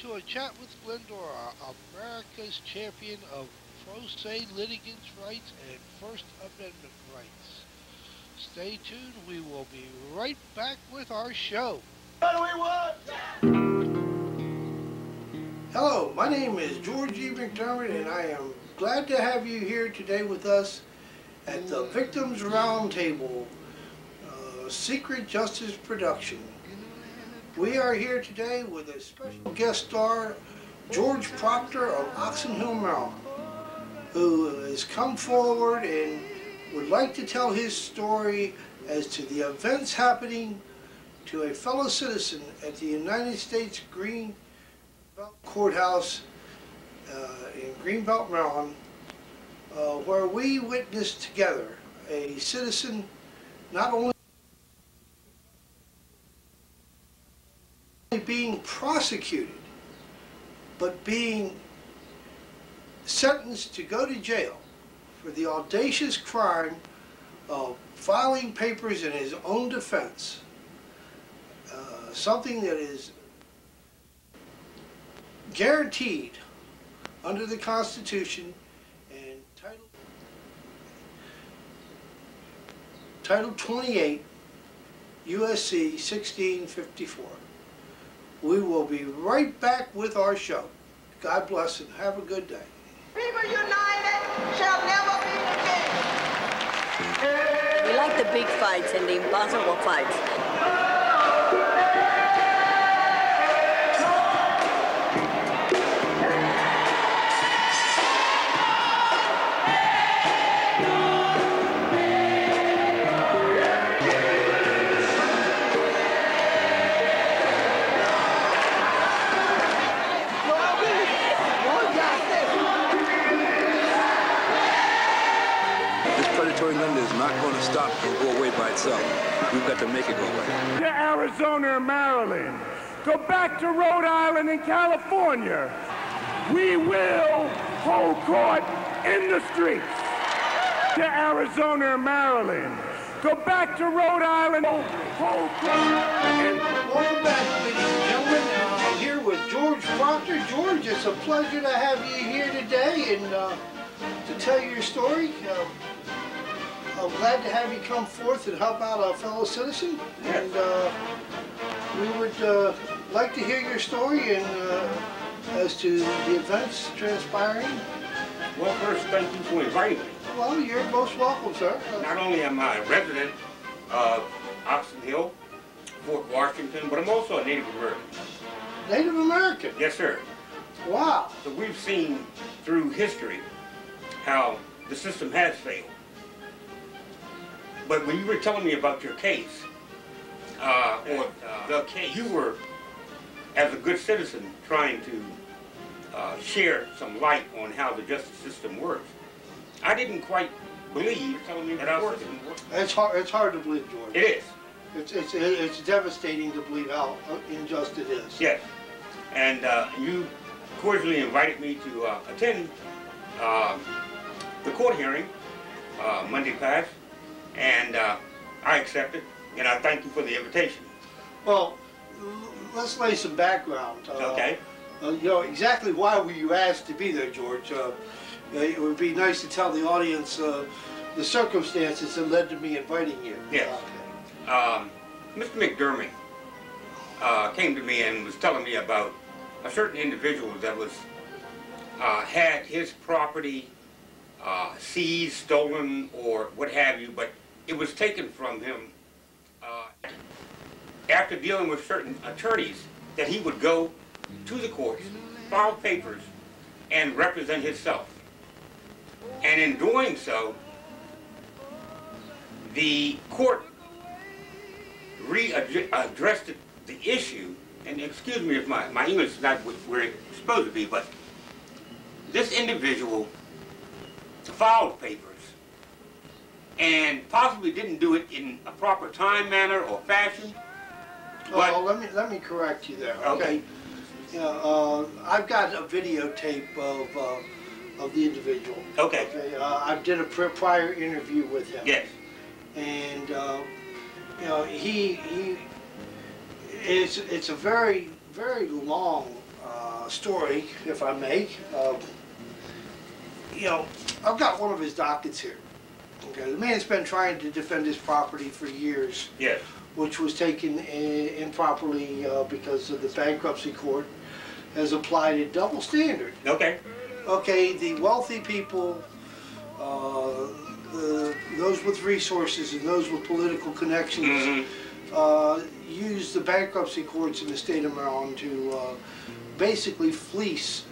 to a chat with Glendora, America's champion of pro se litigants' rights and First Amendment rights. Stay tuned, we will be right back with our show. What do we want? Hello, my name is George E. McDermott, and I am glad to have you here today with us at the Victims Roundtable Secret Justice production. We are here today with a special guest star, George Proctor of Oxon Hill, Maryland, who has come forward and would like to tell his story as to the events happening to a fellow citizen at the United States Greenbelt Courthouse in Greenbelt, Maryland, where we witnessed together a citizen not only being prosecuted, but being sentenced to go to jail for the audacious crime of filing papers in his own defense, something that is guaranteed under the Constitution and Title 28 USC 1654. We will be right back with our show. God bless and have a good day. People united shall never be defeated. We like the big fights and the impossible fights. Is not going to stop and go away by itself. We've got to make it go away. To Arizona and Maryland. Go back to Rhode Island and California. We will hold court in the streets. To Arizona and Maryland. Go back to Rhode Island. Hold court in. Welcome back, ladies and gentlemen. I'm here with George Proctor. George, it's a pleasure to have you here today and to tell your story. I'm glad to have you come forth and help out a fellow citizen. And we would like to hear your story and as to the events transpiring. Well, first, thank you for inviting me. Well, you're most welcome, sir. Not only am I a resident of Oxon Hill, Fort Washington, but I'm also a Native American. Native American? Yes, sir. Wow. So we've seen through history how the system has failed. But when you were telling me about your case, the case, you were, as a good citizen, trying to share some light on how the justice system works. I didn't quite believe telling me that our system works. It's hard to believe, George. It is. It's devastating to believe how unjust it is. Yes. And you cordially invited me to attend the court hearing Monday past. And I accepted, and I thank you for the invitation. Well, let's lay some background. Okay. You know, exactly why were you asked to be there, George? It would be nice to tell the audience the circumstances that led to me inviting you. Yes. Mr. McDermott came to me and was telling me about a certain individual that was had his property seized, stolen, or what have you, but it was taken from him after dealing with certain attorneys that he would go to the courts, file papers, and represent himself. And in doing so, the court readdressed the issue, and excuse me if my English is not where it's supposed to be, but this individual filed papers and possibly didn't do it in a proper time, manner, or fashion. Well, let me correct you there. Okay. You know, I've got a videotape of the individual. Okay. Okay. I did a prior interview with him. Yes. And you know, it's a very long story, if I may. You know, I've got one of his dockets here. Okay, the man's been trying to defend his property for years. Yes. Which was taken improperly because of the bankruptcy court has applied a double standard. Okay. Okay, the wealthy people, those with resources and those with political connections, use the bankruptcy courts in the state of Maryland to basically fleece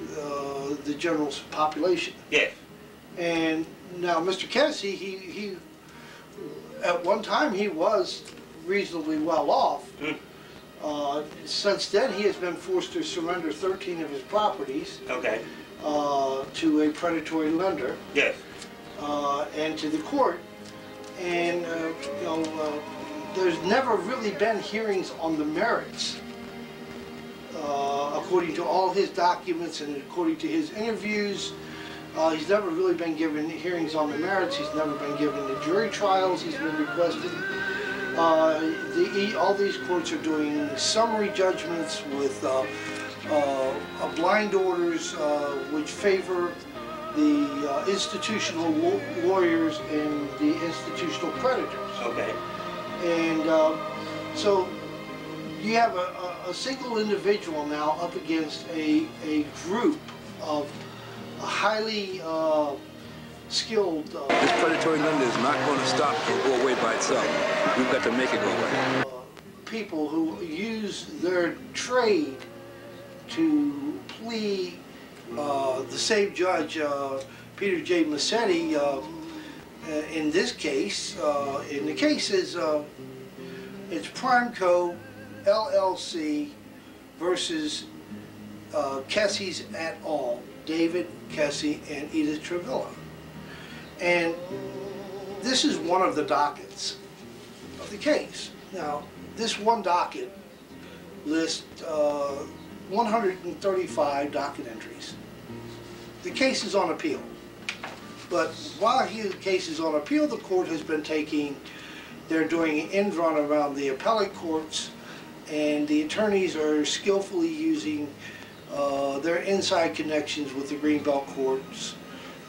the general population. Yes. And now Mr. Kessie, he at one time he was reasonably well off. Since then, he has been forced to surrender 13 of his properties. Okay. To a predatory lender. Yes. And to the court. And you know, there's never really been hearings on the merits. According to all his documents and according to his interviews, he's never really been given hearings on the merits. He's never been given the jury trials he's been requested. All these courts are doing summary judgments with blind orders which favor the institutional lawyers and the institutional creditors. Okay. And so you have a single individual now up against a group of highly skilled... This predatory lender is not going to stop and go away by itself. We've got to make it go away. People who use their trade to plea the same judge, Peter J. Massetti, in this case, in the case is, it's Primeco LLC versus Kessie's et al., David Kessie and Edith Travilla. And this is one of the dockets of the case. Now, this one docket lists 135 docket entries. The case is on appeal. But while the case is on appeal, the court has been they're doing an end run around the appellate courts, and the attorneys are skillfully using their inside connections with the Greenbelt courts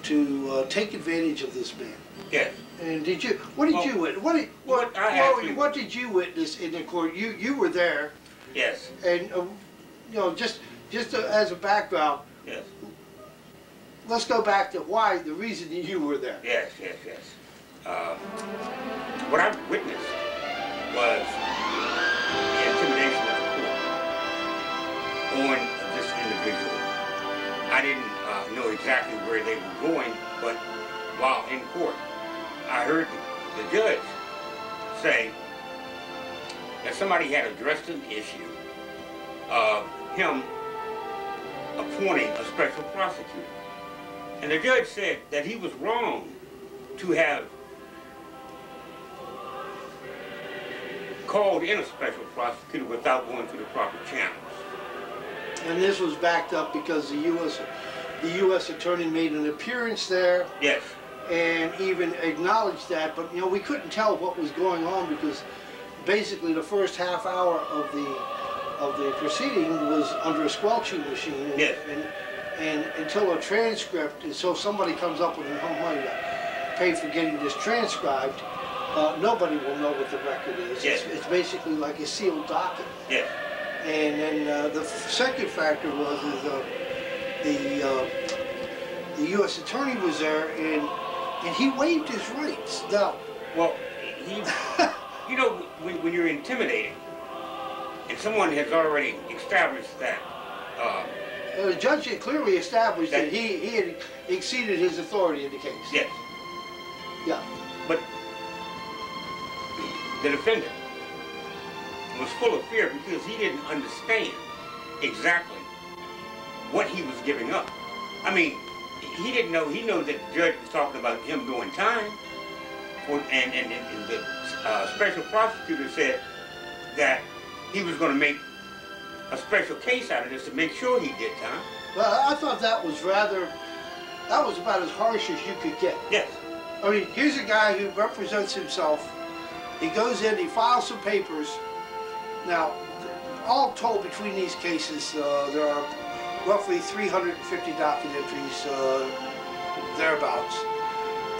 to take advantage of this man. Yes. And what did you witness in the court? You were there. Yes. And you know, just as a background. Yes. Let's go back to the reason that you were there. Yes. What I witnessed was the intimidation of the court on this individual. I didn't know exactly where they were going, but while in court, I heard the judge say that somebody had addressed an issue of him appointing a special prosecutor. And the judge said that he was wrong to have called in a special prosecutor without going through the proper channels. And this was backed up because the U.S. attorney made an appearance there. Yes. And even acknowledged that, but you know, we couldn't tell what was going on because basically the first half hour of the proceeding was under a squelching machine. Yes. And until a transcript, and so somebody comes up with enough money to pay for getting this transcribed, nobody will know what the record is. Yes. It's basically like a sealed docket. Yes. And then the second factor was the U.S. attorney was there, and he waived his rights. Now, well, you know, when you're intimidating, and someone has already established that. the judge had clearly established that he had exceeded his authority in the case. Yes. Yeah. But the defendant was full of fear because he didn't understand exactly what he was giving up. I mean, he didn't know. He knew that the judge was talking about him doing time, and the special prosecutor said that he was going to make a special case out of this to make sure he did time. Well, I thought that was about as harsh as you could get. Yes. I mean, here's a guy who represents himself. He goes in, he files some papers. Now, all told between these cases, there are roughly 350 docket entries, thereabouts.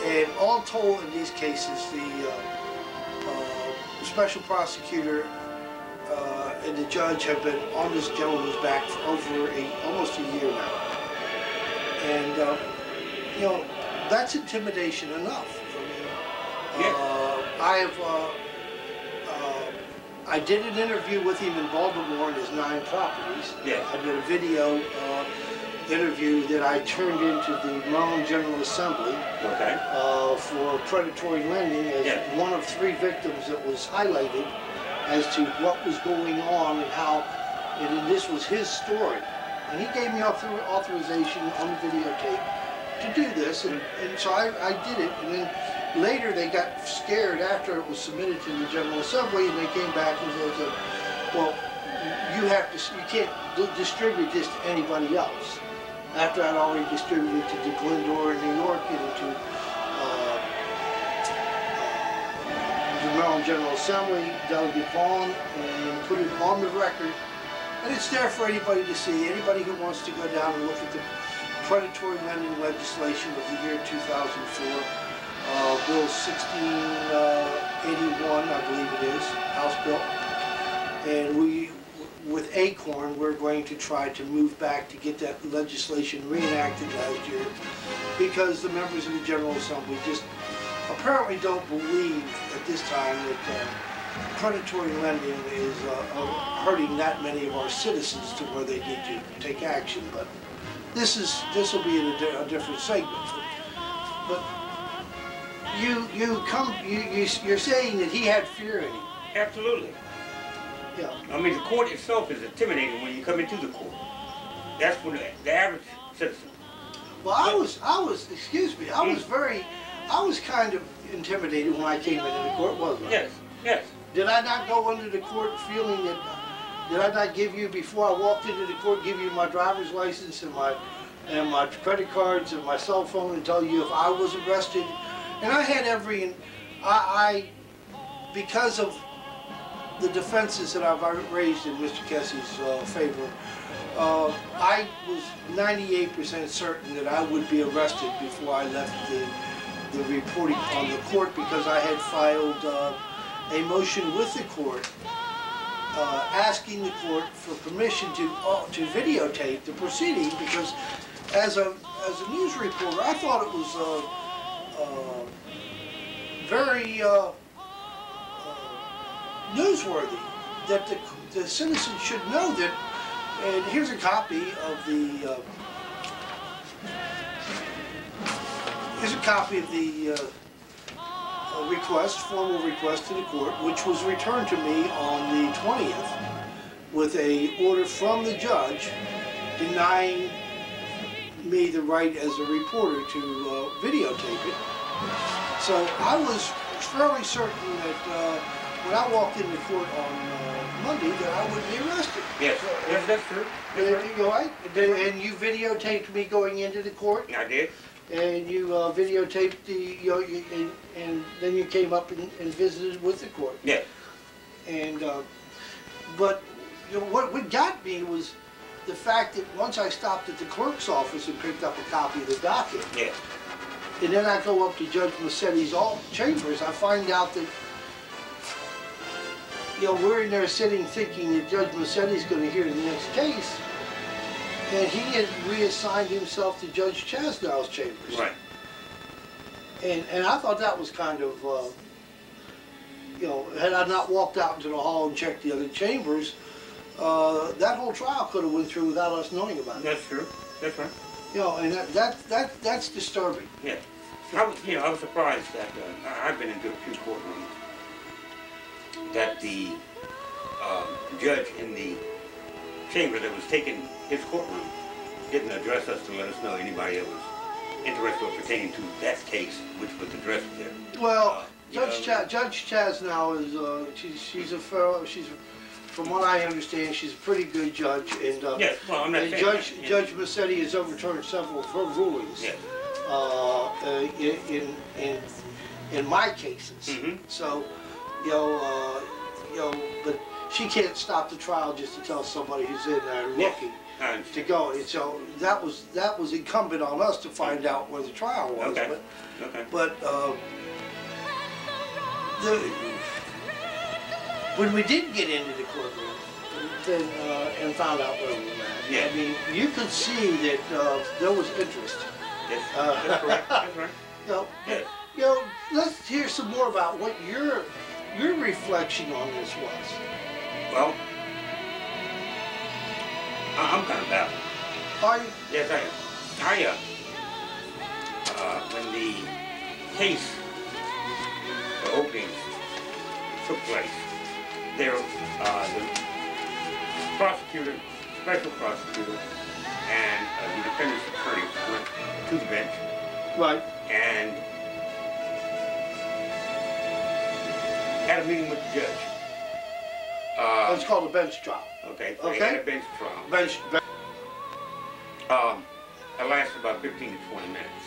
And all told in these cases, the special prosecutor and the judge have been on this gentleman's back for over almost a year now. And, you know, that's intimidation enough. I did an interview with him in Baltimore in his 9 properties. Yes. I did a video interview that I turned into the Maryland General Assembly for predatory lending as one of 3 victims that was highlighted as to what was going on and how, and this was his story. And he gave me authorization on the videotape to do this, and so I did it. And then later they got scared after it was submitted to the General Assembly, and they came back and said, well, you can't distribute this to anybody else. After I'd already distributed it to Glendora, New York, and to the Maryland General Assembly, Delegate Vaughn, and put it on the record. And it's there for anybody to see. Anybody who wants to go down and look at the predatory lending legislation of the year 2004, Bill 1681, I believe it is, House Bill. And with ACORN, we're going to try to move back to get that legislation reenacted last year, because the members of the General Assembly just apparently don't believe at this time that predatory lending is hurting that many of our citizens to where they need to take action. But this will be in a different segment. But you're saying that he had fear in him. Absolutely. Yeah. I mean, the court itself is intimidating when you come into the court. That's when the average citizen. Well, I was kind of intimidated when I came into the court, wasn't I? Yes, yes. Did I not go into the court feeling that, did I not give you, before I walked into the court, give you my driver's license and my credit cards and my cell phone and tell you if I was arrested? And I had because of the defenses that I've raised in Mr. Kessie's favor, I was 98% certain that I would be arrested before I left the reporting on the court, because I had filed a motion with the court asking the court for permission to videotape the proceeding, because as a news reporter, I thought it was very newsworthy that the citizens should know that. And here's a copy of the formal request to the court, which was returned to me on the 20th with a order from the judge denying me the right as a reporter to videotape it. So I was fairly certain that when I walked into court on Monday that I would be arrested. Yes, yes, that's true. And you videotaped me going into the court? I did. And you videotaped and then you came up and visited with the court. Yes. And but what got me was the fact that once I stopped at the clerk's office and picked up a copy of the docket, yes, and then I go up to Judge Massetti's chambers, I find out that we're in there sitting thinking that Judge Massetti's going to hear the next case, and he had reassigned himself to Judge Chasnow's chambers. Right. And I thought that was kind of, had I not walked out into the hall and checked the other chambers, that whole trial could have went through without us knowing about it. That's true. That's right. And that's disturbing. Yeah. I was surprised that I've been into a few courtrooms that the judge in the chamber that was taking his courtroom didn't address us to let us know anybody that was interested or pertaining to that case, which was addressed there. Well, Judge Chasnow is she's from what I understand, she's a pretty good judge, and yes, well, I'm not saying Judge Massetti has overturned several of her rulings. Yes. In my cases. Mm-hmm. So, but she can't stop the trial just to tell somebody who's in there looking to go. And so that was incumbent on us to find out where the trial was. Okay. But when we did get into the courtroom and found out where we were at, I mean, you could see that there was interest. Yes, that's correct. That's right. You know, let's hear some more about what your reflection on this was. Well, I'm kind of baffled. Are you? Yes, I am. When the case, the opening took place, there, the prosecutor, special prosecutor, and the defendant's attorney went to the bench. Right. And had a meeting with the judge. It's called a bench trial. Okay. So they had a bench trial. Bench. It lasted about 15 to 20 minutes.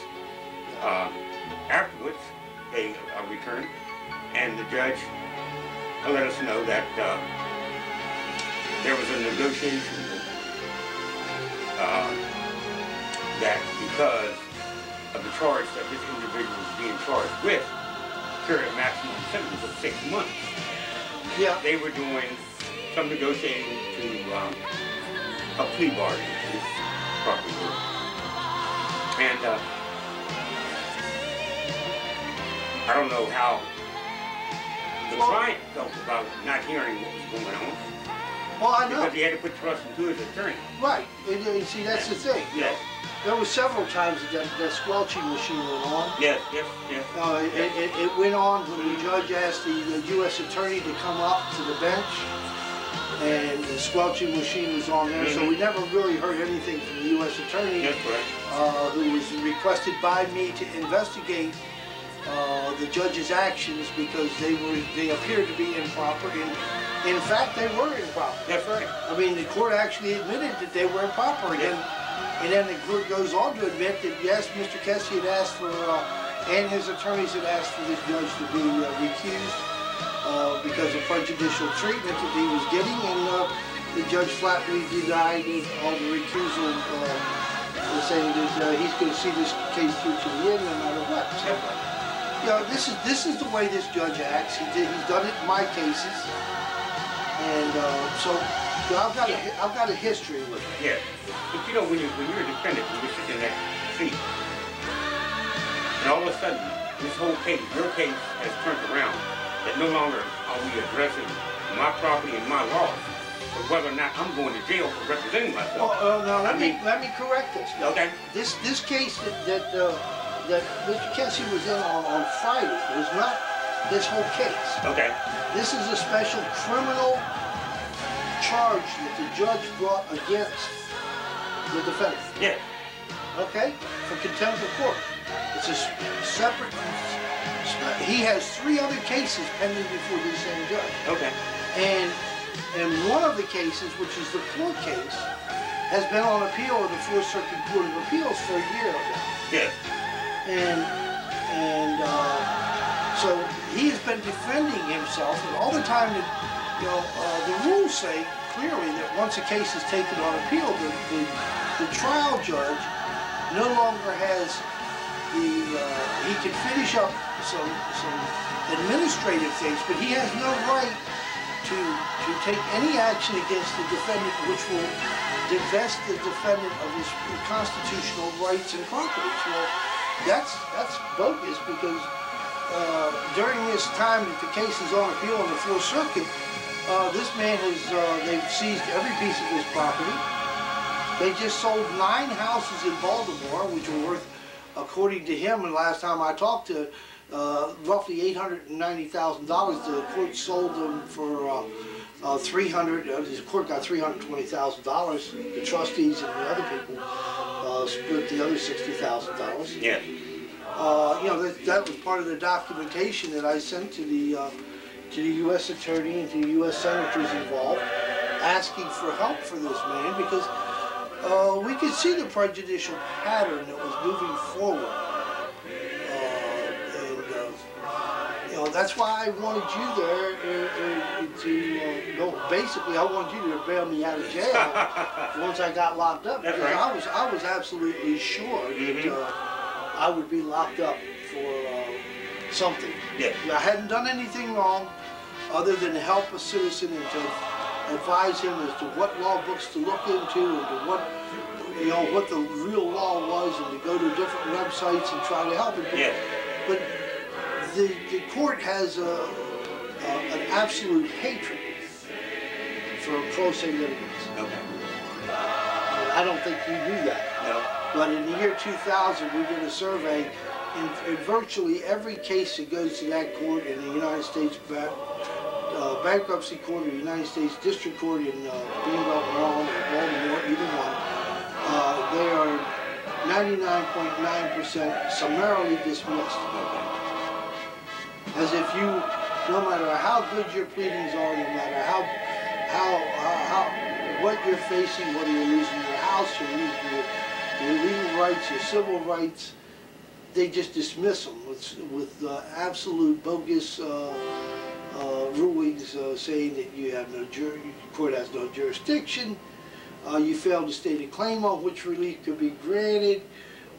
Afterwards, they returned, and the judge let us know that there was a negotiation that because of the charge that this individual was being charged with, carried a maximum sentence of 6 months. Yeah. They were doing some negotiating to a plea bargain, is proper word. And I don't know how the client felt about not hearing what was going on. Well, I know. Because he had to put trust into his attorney. Right. And see, that's the thing. Yes. There were several times that squelching machine went on. Yes. It went on when the judge asked the U.S. attorney to come up to the bench, and the squelching machine was on there. So we never really heard anything from the U.S. attorney, who was requested by me to investigate the judge's actions because they appeared to be improper. In fact, they were improper. That's right. I mean, the court actually admitted that they were improper. And then the court goes on to admit that, yes, Mr. Kesey had asked for, and his attorneys had asked for this judge to be recused because of prejudicial treatment that he was getting, and the judge flatly denied all the recusal, saying that he's going to see this case through to the end no matter what. So, you know, this is the way this judge acts. He's done it in my cases, and so I've got a history with it. Yeah. But you know, when you're a defendant, when you're sitting in that seat, and all of a sudden, this whole case, your case has turned around, that no longer are we addressing my property and my laws, but whether or not I'm going to jail for representing myself. Now let me correct this. Okay. This case that Mr. Kesey was in on Friday was not this whole case. Okay. This is a special criminal charge that the judge brought against the defendant. Yeah. Okay? For contempt of court. It's a separate. He has 3 other cases pending before this same judge. Okay. And one of the cases, which is the court case, has been on appeal in the 4th Circuit Court of Appeals for a year now. Yeah. And so he has been defending himself, and all the time that, you know, the rules say clearly that once a case is taken on appeal, the trial judge no longer has he can finish up some administrative things, but he has no right to take any action against the defendant which will divest the defendant of his constitutional rights and properties. Well, that's bogus, because during this time that the case is on appeal in the 4th Circuit, this man they've seized every piece of his property. They just sold 9 houses in Baltimore, which were worth, according to him, and last time I talked to, roughly $890,000. The court sold them for the court got $320,000. The trustees and the other people split the other $60,000. Yeah. You know, that was part of the documentation that I sent to the U.S. attorney and to the U.S. senators involved, asking for help for this man, because we could see the prejudicial pattern that was moving forward. You know, that's why I wanted you there basically I wanted you to bail me out of jail once I got locked up. That's because right. I was absolutely sure that I would be locked up for something. Yes. I hadn't done anything wrong other than help a citizen and to advise him as to what law books to look into and to what the real law was, and to go to different websites and try to help him. Yes. But the court has an absolute hatred for pro se litigants. Okay. I don't think you knew that. No. But in the year 2000, we did a survey in virtually every case that goes to that court in the United States Bankruptcy Court or the United States District Court in Greenbelt, Maryland, or Baltimore, either one. They are 99.9% summarily dismissed. As if you, no matter how good your pleadings are, no matter what you're facing, whether you're losing your house, you're losing your legal rights, your civil rights, they just dismiss them with absolute bogus rulings saying that you have no the court has no jurisdiction. You failed to state a claim on which relief could be granted.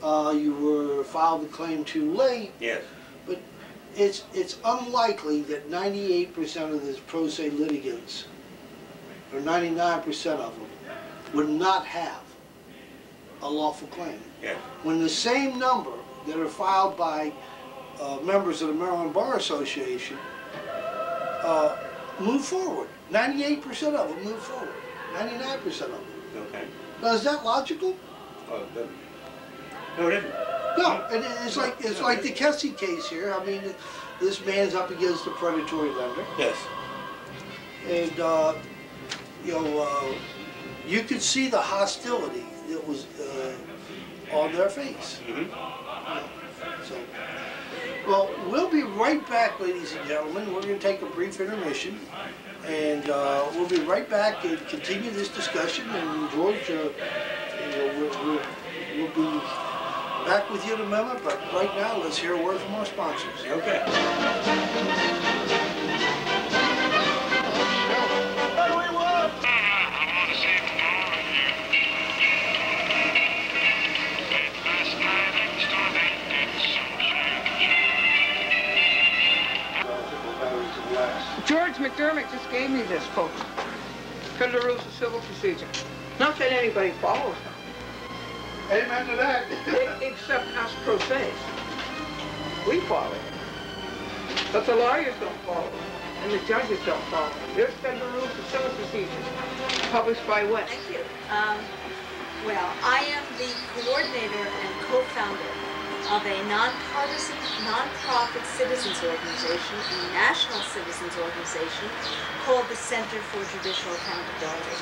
You filed the claim too late. Yes. But it's unlikely that 98% of these pro se litigants, or 99% of them, would not have a lawful claim. Yes. When the same number that are filed by members of the Maryland Bar Association move forward. 98% of them move forward. 99% of them. Okay. Now, is that logical? Oh, it doesn't. No, it isn't. No, it's like the Kessie case here. I mean, this man's up against a predatory lender, Yes. and you could see the hostility that was on their face. So, well, we'll be right back, ladies and gentlemen. We're going to take a brief intermission, and we'll be right back and continue this discussion. And George, we'll be back with you in a moment. But right now, let's hear a word from our sponsors. Okay. What do we want? George McDermott just gave me this, folks. Because the rules of civil procedure. Not that anybody follows them. Amen to that. Except us pro se's. We follow them. But the lawyers don't follow them. And the judges don't follow them. There's federal rules of civil procedure. Published by what? Thank you. Well, I am the coordinator and co-founder of a nonpartisan, nonprofit citizens organization, a national citizens organization called the Center for Judicial Accountability.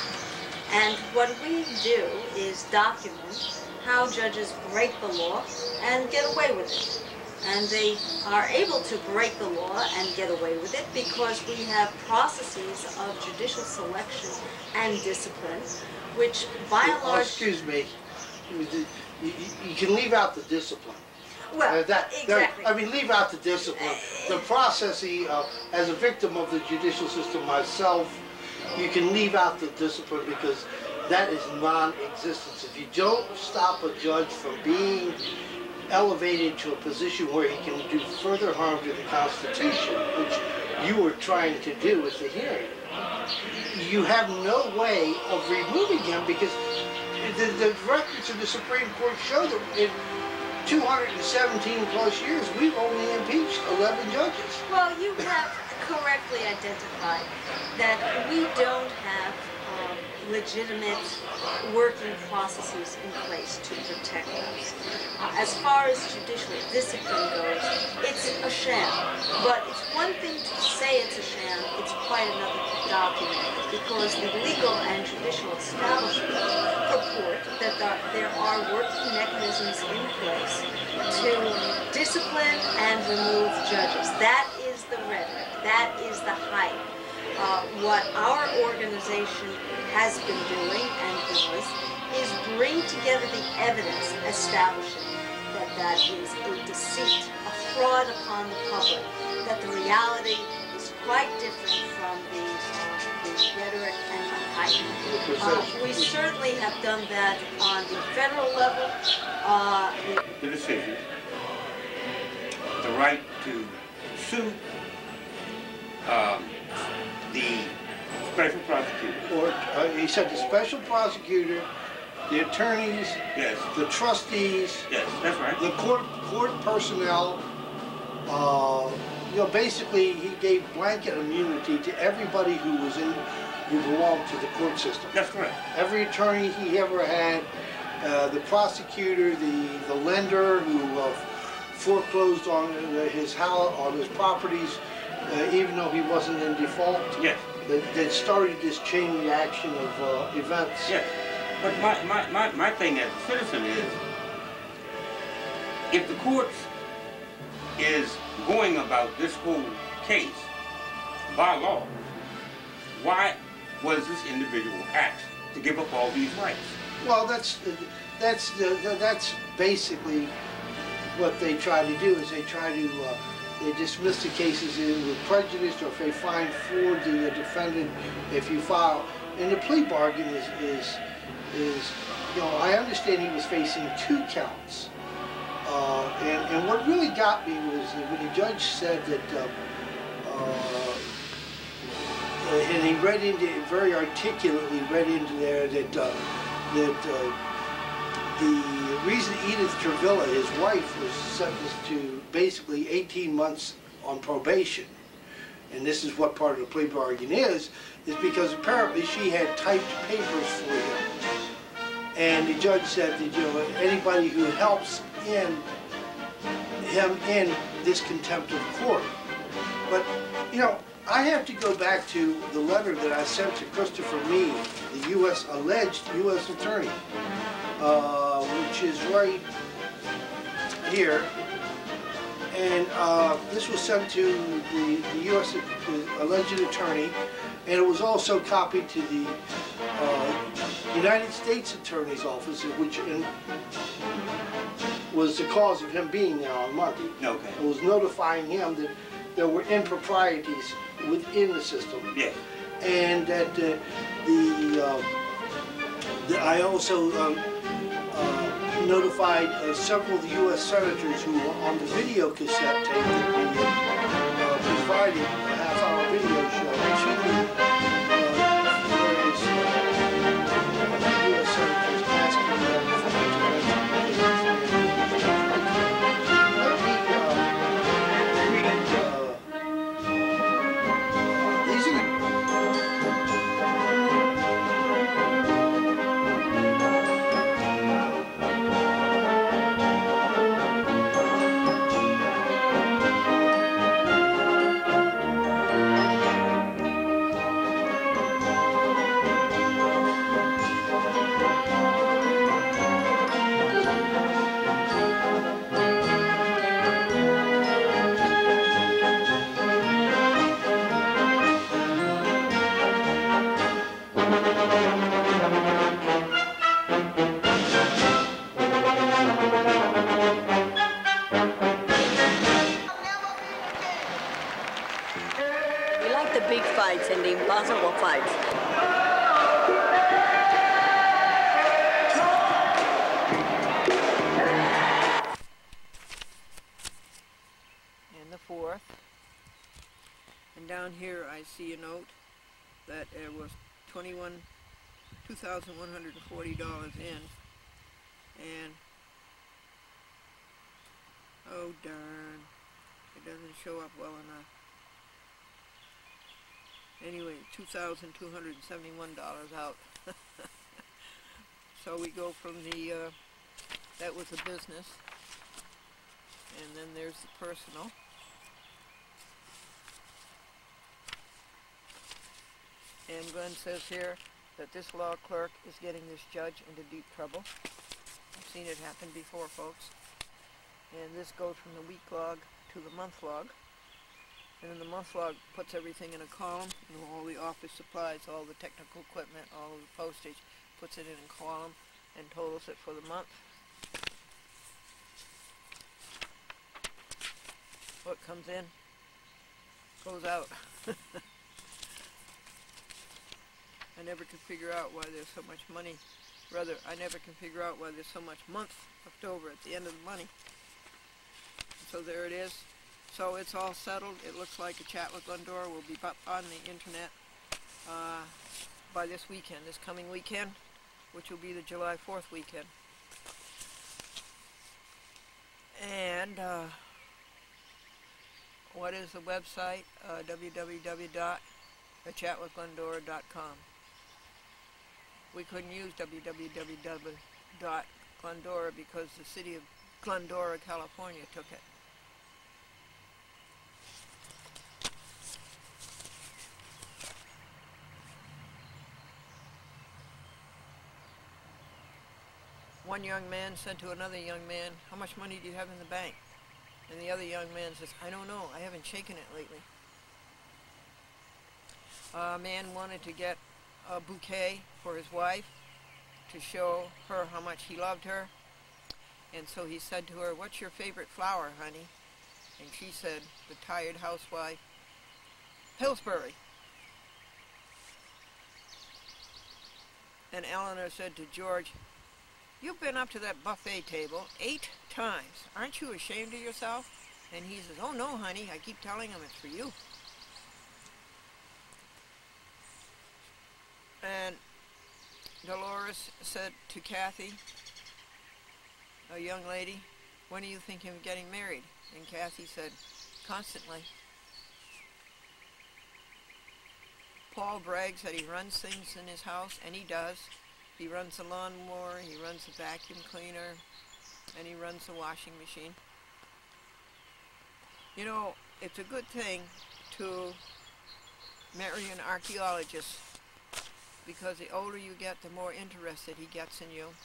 And what we do is document how judges break the law and get away with it. And they are able to break the law and get away with it because we have processes of judicial selection and discipline, which by and large... Excuse me. You can leave out the discipline. Well, exactly. I mean, leave out the discipline. The processing, as a victim of the judicial system myself, you can leave out the discipline because that is non-existence. If you don't stop a judge from being elevated to a position where he can do further harm to the Constitution, which you were trying to do at the hearing, you have no way of removing him because the records of the Supreme Court show that in 217 plus years, we've only impeached 11 judges. Well, you have correctly identified that we don't have legitimate working processes in place to protect us. As far as judicial discipline goes, it's a sham. But it's one thing to say it's a sham, it's quite another to document it, because the legal and judicial establishment purport that there are working mechanisms in place to discipline and remove judges. That is the rhetoric. That is the hype. What our organization has been doing and does is bring together the evidence establishing that that is a deceit, a fraud upon the public, that the reality is quite different from the rhetoric and the hype. We certainly have done that on the federal level. The decision, the right to sue the special prosecutor. Or he said the special prosecutor, the attorneys, Yes. the trustees, Yes, that's right. the court personnel. You know, basically he gave blanket immunity to everybody who belonged to the court system. That's correct. Every attorney he ever had, the prosecutor, the lender who foreclosed on his house, on his properties, even though he wasn't in default. Yes. That started this chain reaction of events. Yes. But my thing as a citizen is, if the courts is going about this whole case by law, why was this individual asked to give up all these rights? Well, that's basically what they try to do. Is they try to they dismiss the cases with prejudice, or if they find for the defendant, if you file. And the plea bargain is you know, I understand he was facing 2 counts. And what really got me was when the judge said that, and he read into it very articulately, read into there that the reason Edith Travilla, his wife, was sentenced to basically 18 months on probation, and this is what part of the plea bargain is because apparently she had typed papers for him. And the judge said that, you know, anybody who helps him in this contempt of court. But, you know, I have to go back to the letter that I sent to Christopher Meade, the alleged U.S. attorney, which is right here. And this was sent to the U.S. alleged attorney, and it was also copied to the United States Attorney's Office, which was the cause of him being there on Monday. Okay. It was notifying him that there were improprieties within the system. Yes. And that I also notified several of the U.S. senators who were on the video cassette tape that we provided a half-hour video show to various U.S. senators asking them for these are the big fights and the impossible fights. And the 4th. And down here I see a note that it was $2,140 in. And oh darn, it doesn't show up well enough. Anyway, $2,271 out. So we go from the, that was the business, and then there's the personal. And Glenn says here that this law clerk is getting this judge into deep trouble. I've seen it happen before, folks. And this goes from the week log to the month log. And then the month log puts everything in a column, you know, all the office supplies, all the technical equipment, all of the postage, puts it in a column and totals it for the month. What comes in goes out. I never could figure out why there's so much money. Rather, I never can figure out why there's so much month left over at the end of the money. So there it is. So it's all settled. It looks like a chat with Glendora will be up on the internet by this weekend, this coming weekend, which will be the July 4th weekend. And what is the website? www.achatwithglendora.com. We couldn't use www.glendora because the city of Glendora, California took it. One young man said to another young man, "How much money do you have in the bank?" And the other young man says, "I don't know, I haven't shaken it lately." A man wanted to get a bouquet for his wife to show her how much he loved her. And so he said to her, "What's your favorite flower, honey?" And she said, the tired housewife, "Pillsbury." And Eleanor said to George, "You've been up to that buffet table 8 times. Aren't you ashamed of yourself?" And he says, "Oh no, honey, I keep telling him it's for you." And Dolores said to Kathy, a young lady, "When are you thinking of getting married?" And Kathy said, "Constantly." Paul brags that he runs things in his house, and he does. He runs the lawnmower, he runs the vacuum cleaner, and he runs the washing machine. You know, it's a good thing to marry an archaeologist, because the older you get, the more interested he gets in you.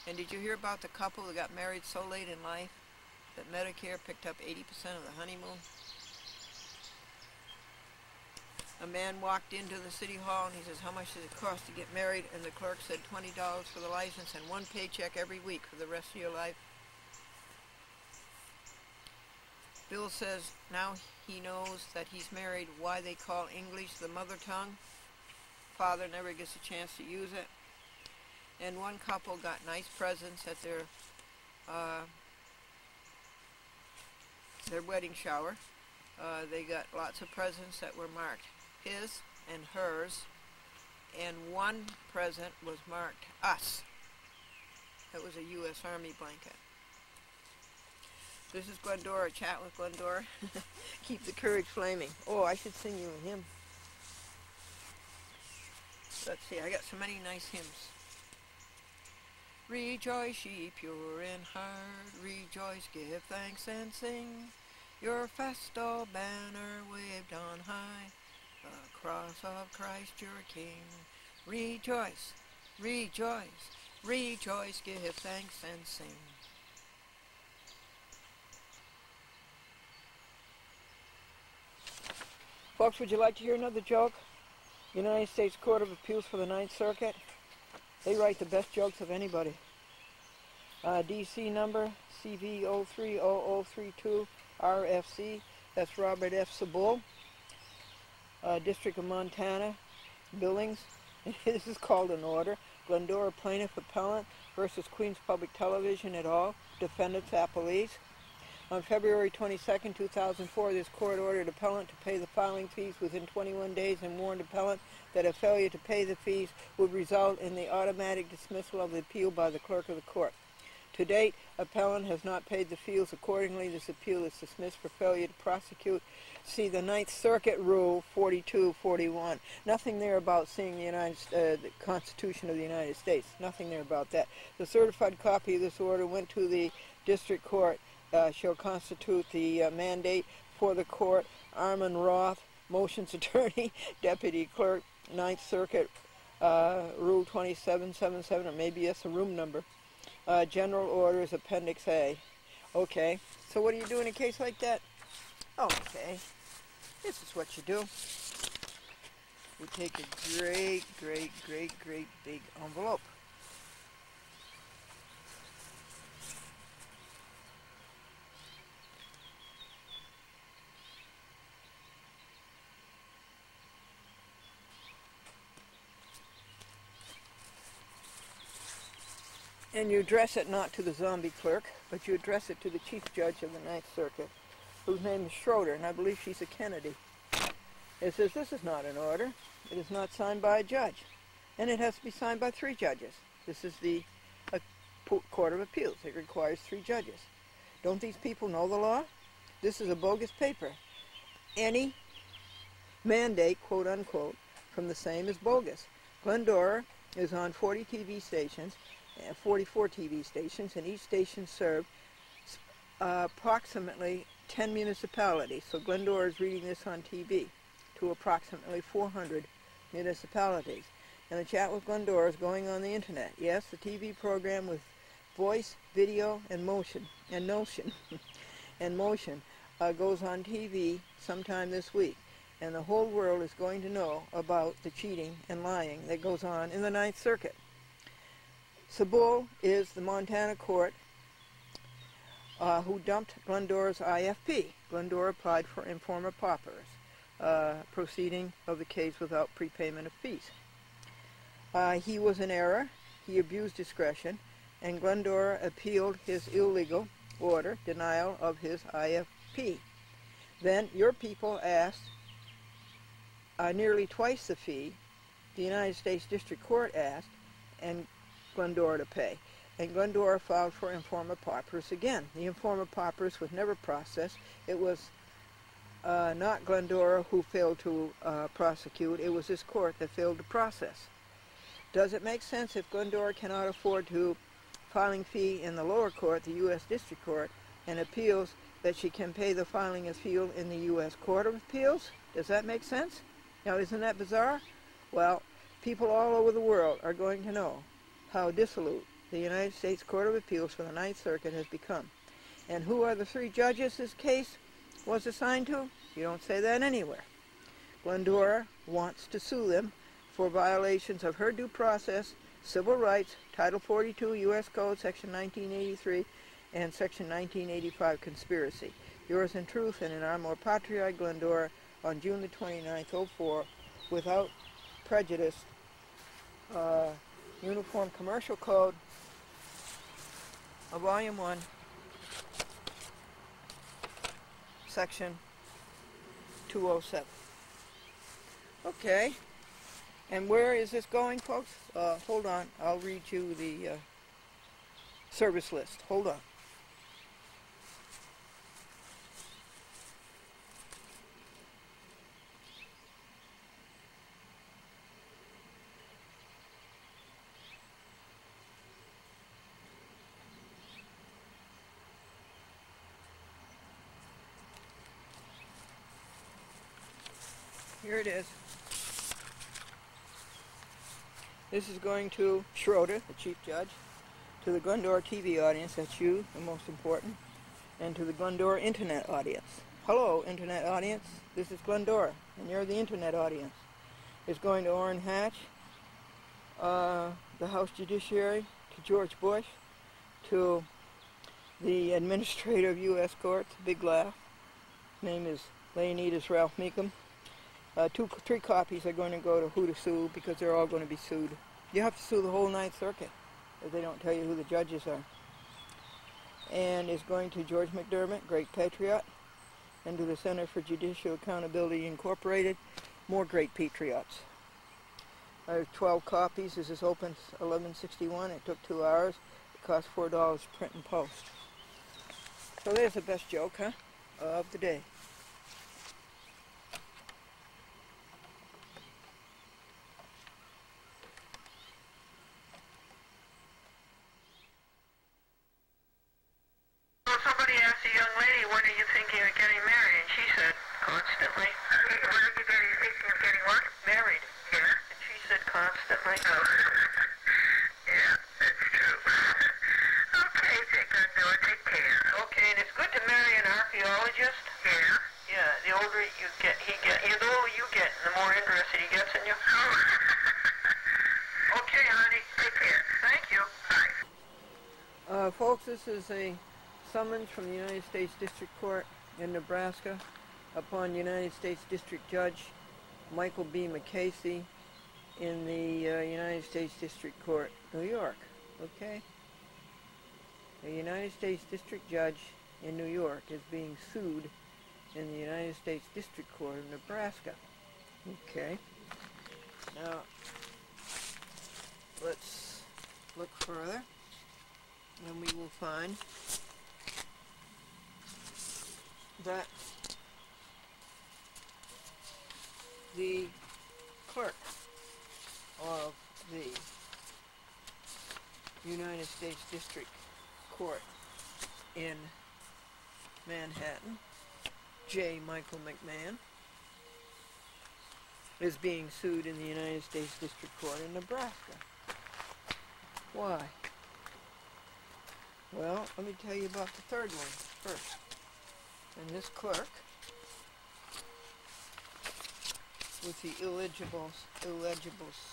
And did you hear about the couple that got married so late in life that Medicare picked up 80% of the honeymoon? A man walked into the city hall and he says, "How much does it cost to get married?" And the clerk said, $20 for the license and 1 paycheck every week for the rest of your life. Bill says now he knows that he's married why they call English the mother tongue. Father never gets a chance to use it. And one couple got nice presents at their wedding shower. They got lots of presents that were marked his and hers, and one present was marked us. That was a U.S. Army blanket. This is Glendora, Chat with Glendora. Keep the courage flaming. Oh, I should sing you a hymn. Let's see, I got so many nice hymns. Rejoice, ye pure in heart, rejoice, give thanks and sing. Your festal banner waved on high, the cross of Christ your King. Rejoice, rejoice, rejoice, give thanks and sing. Folks, would you like to hear another joke? United States Court of Appeals for the Ninth Circuit. They write the best jokes of anybody. DC number CV030032 RFC. That's Robert F. Sabol. District of Montana. Billings. This is called an order. Glendora Plaintiff Appellant versus Queens Public Television et al. Defendants Appellees. On February 22, 2004, this court ordered appellant to pay the filing fees within 21 days and warned appellant that a failure to pay the fees would result in the automatic dismissal of the appeal by the clerk of the court. To date, appellant has not paid the fees. Accordingly, this appeal is dismissed for failure to prosecute. See the Ninth Circuit Rule 4241. Nothing there about seeing the Constitution of the United States. Nothing there about that. The certified copy of this order went to the district court. Shall constitute the mandate for the court. Armin Roth, motions attorney, deputy clerk, Ninth Circuit, Rule 2777, or maybe it's a room number. General orders, Appendix A. Okay, so what do you do in a case like that? Okay, this is what you do. You take a great big envelope. And you address it not to the zombie clerk, but you address it to the Chief Judge of the Ninth Circuit, whose name is Schroeder, and I believe she's a Kennedy. It says, this is not an order. It is not signed by a judge. And it has to be signed by 3 judges. This is the Court of Appeals. It requires 3 judges. Don't these people know the law? This is a bogus paper. Any mandate, quote unquote, from the same is bogus. Glendora is on 40 TV stations, 44 TV stations, and each station served approximately 10 municipalities. So Glendora is reading this on TV to approximately 400 municipalities. And the chat with Glendora is going on the internet. Yes, the TV program with voice, video, and motion, goes on TV sometime this week. And the whole world is going to know about the cheating and lying that goes on in the Ninth Circuit. Sabul is the Montana court who dumped Glendora's IFP. Glendora applied for informer paupers, proceeding of the case without prepayment of fees. He was in error, he abused discretion, and Glendora appealed his illegal order, denial of his IFP. Then your people asked nearly twice the fee the United States District Court asked and Glendora to pay. And Glendora filed for informer paupers again. The informer paupers was never processed. It was not Glendora who failed to prosecute. It was this court that failed to process. Does it make sense if Glendora cannot afford to filing fee in the lower court, the U.S. District Court, and appeals that she can pay the filing as fee in the U.S. Court of Appeals? Does that make sense? Now, isn't that bizarre? Well, people all over the world are going to know how dissolute the United States Court of Appeals for the Ninth Circuit has become. And who are the 3 judges this case was assigned to? You don't say that anywhere. Glendora wants to sue them for violations of her due process, civil rights, Title 42 U.S. Code, Section 1983, and Section 1985 conspiracy. Yours in truth and in Amor Patriae, Glendora, on June the 29th, 04, without prejudice, Uniform Commercial Code, Volume 1, Section 207. Okay. And where is this going, folks? Hold on. I'll read you the service list. Hold on. Here it is. This is going to Schroeder, the Chief Judge, to the Glendora TV audience, that's you, the most important, and to the Glendora Internet audience. Hello, Internet audience. This is Glendora, and you're the Internet audience. It's going to Orrin Hatch, the House Judiciary, to George Bush, to the Administrator of U.S. Courts, big laugh. His name is Leonidas Ralph Meekum. 3 copies are going to go to who to sue because they're all going to be sued. You have to sue the whole Ninth Circuit if they don't tell you who the judges are. And it's going to George McDermott, great patriot, and to the Center for Judicial Accountability Incorporated, more great patriots. I have 12 copies. This is open 11/61. It took 2 hours. It cost $4 to print and post. So there's the best joke, huh, of the day. Somebody asked a young lady, when are you thinking of getting married? And she said, constantly. When are you thinking of getting what? Married. Yeah. And she said, constantly. Oh. Yeah, that's true. Okay, take care. Okay, and it's good to marry an archaeologist. Yeah. Yeah, the older you get, the older you get, the more interested he gets in you. Oh. Okay, honey, take care. Thank you. Bye. Folks, this is a summons from the United States District Court in Nebraska upon United States District Judge Michael B. McCasey in the United States District Court, New York. Okay? A United States District Judge in New York is being sued in the United States District Court of Nebraska. Okay. Now, let's look further, and we will find that the clerk of the United States District Court in Manhattan, J. Michael McMahon, is being sued in the United States District Court in Nebraska. Why? Well, let me tell you about the third one first. And this clerk, with the illegible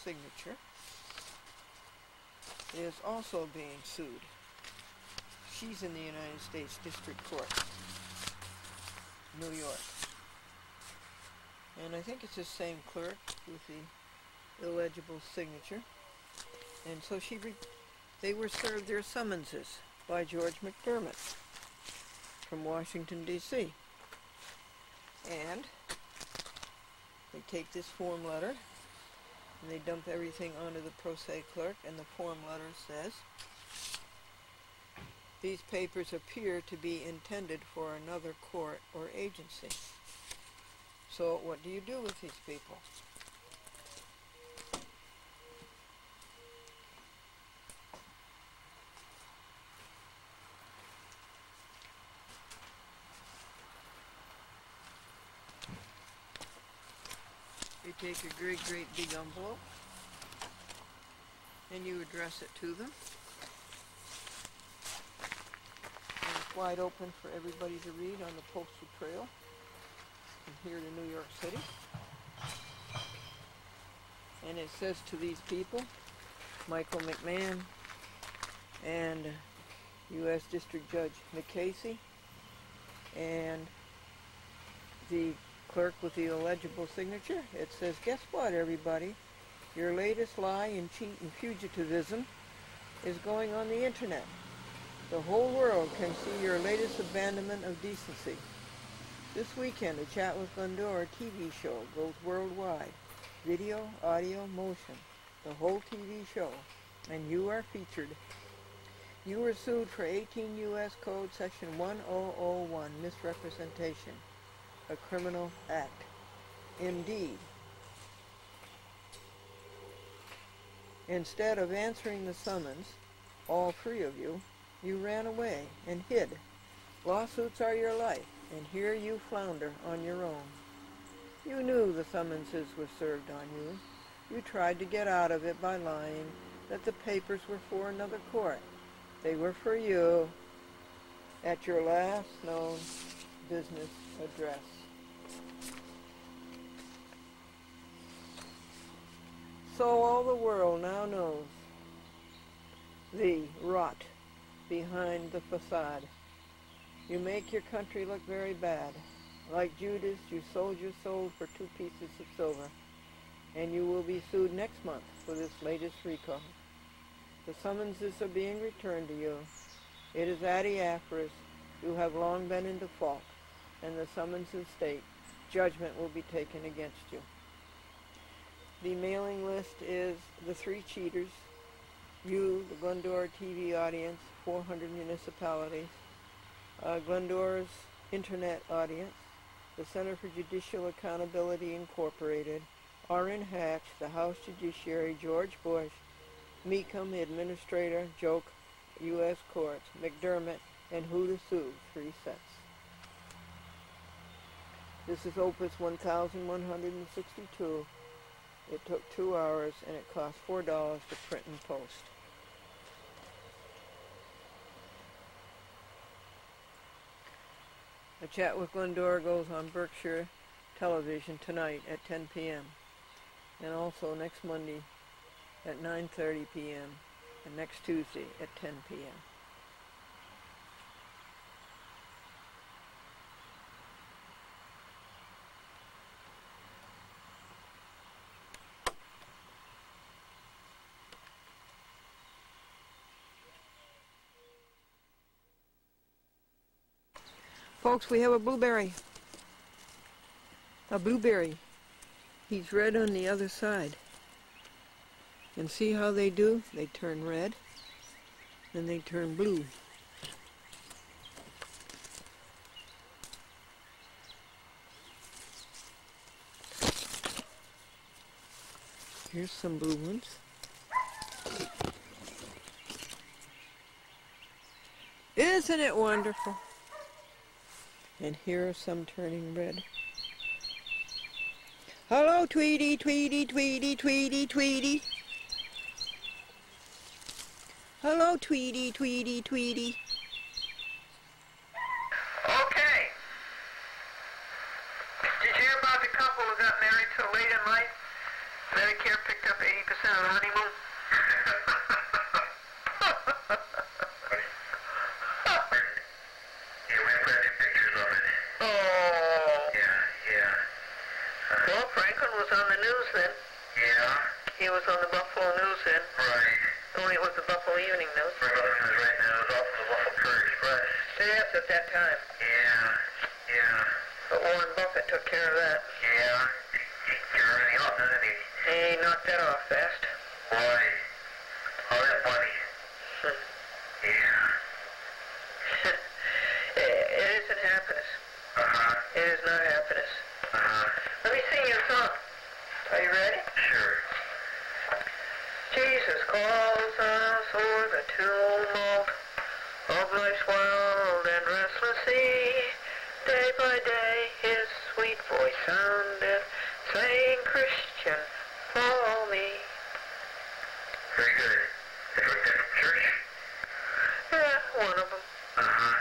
signature, is also being sued. She's in the United States District Court, New York. And I think it's the same clerk with the illegible signature. And so they were served their summonses by George McDermott from Washington, D.C. And they take this form letter and they dump everything onto the pro se clerk, and the form letter says, "These papers appear to be intended for another court or agency." So what do you do with these people? You take a great big envelope and you address it to them. And it's wide open for everybody to read on the postal trail from here to New York City. And it says to these people, Michael McMahon and U.S. District Judge McCasey and the clerk with the illegible signature, it says, guess what, everybody? Your latest lie and cheat and fugitivism is going on the internet. The whole world can see your latest abandonment of decency. This weekend, a Chat with Glendora TV show goes worldwide. Video, audio, motion, the whole TV show, and you are featured. You were sued for 18 U.S. Code Section 1001, misrepresentation, a criminal act. Indeed. Instead of answering the summons, all three of you, you ran away and hid. Lawsuits are your life, and here you flounder on your own. You knew the summonses were served on you. You tried to get out of it by lying that the papers were for another court. They were for you at your last known business address. So all the world now knows the rot behind the facade. You make your country look very bad. Like Judas, you sold your soul for 2 pieces of silver, and you will be sued next month for this latest recall. The summonses are being returned to you. It is adiaphorous. You have long been in default, and the summonses state judgment will be taken against you. The mailing list is the 3 cheaters, you, the Glendora TV audience, 400 municipalities, Glendora's internet audience, the Center for Judicial Accountability Incorporated, Orrin Hatch, the House Judiciary, George Bush, Meekum, the Administrator, Joke, U.S. Courts, McDermott, and Who to Sue, 3 sets. This is Opus 1162. It took 2 hours, and it cost $4 to print and post. A Chat with Glendora goes on Berkshire Television tonight at 10 p.m. and also next Monday at 9:30 p.m. and next Tuesday at 10 p.m. Folks, we have a blueberry. A blueberry. He's red on the other side. And see how they do? They turn red, then they turn blue. Here's some blue ones. Isn't it wonderful? And here are some turning red. Hello, Tweety, Tweety, Tweety, Tweety, Tweety. Hello, Tweety, Tweety, Tweety. Okay. Did you hear about the couple who got married so late in life? Medicare picked up 80% of the honeymoon. Yeah, we printed pictures of it. Oh. Yeah. Well, Franklin was on the news then. Yeah. He was on the Buffalo News then. Right. Only it was the Buffalo Evening News. Right now, it was also the Buffalo Courier Express. Yes, at that time. Yeah. But Warren Buffett took care of that. Yeah. He turned everything off, didn't he? He knocked that off fast. Boy. Oh, that money. Yeah. It isn't happiness. Uh-huh. It is not happiness. Uh-huh. Let me sing you a song. Are you ready? Sure. Jesus calls us o'er the tumult of life's wild and restless sea. Day by day his sweet voice soundeth, saying, Christian, follow me. Very good. Is that from church? Yeah, one of them. Uh-huh.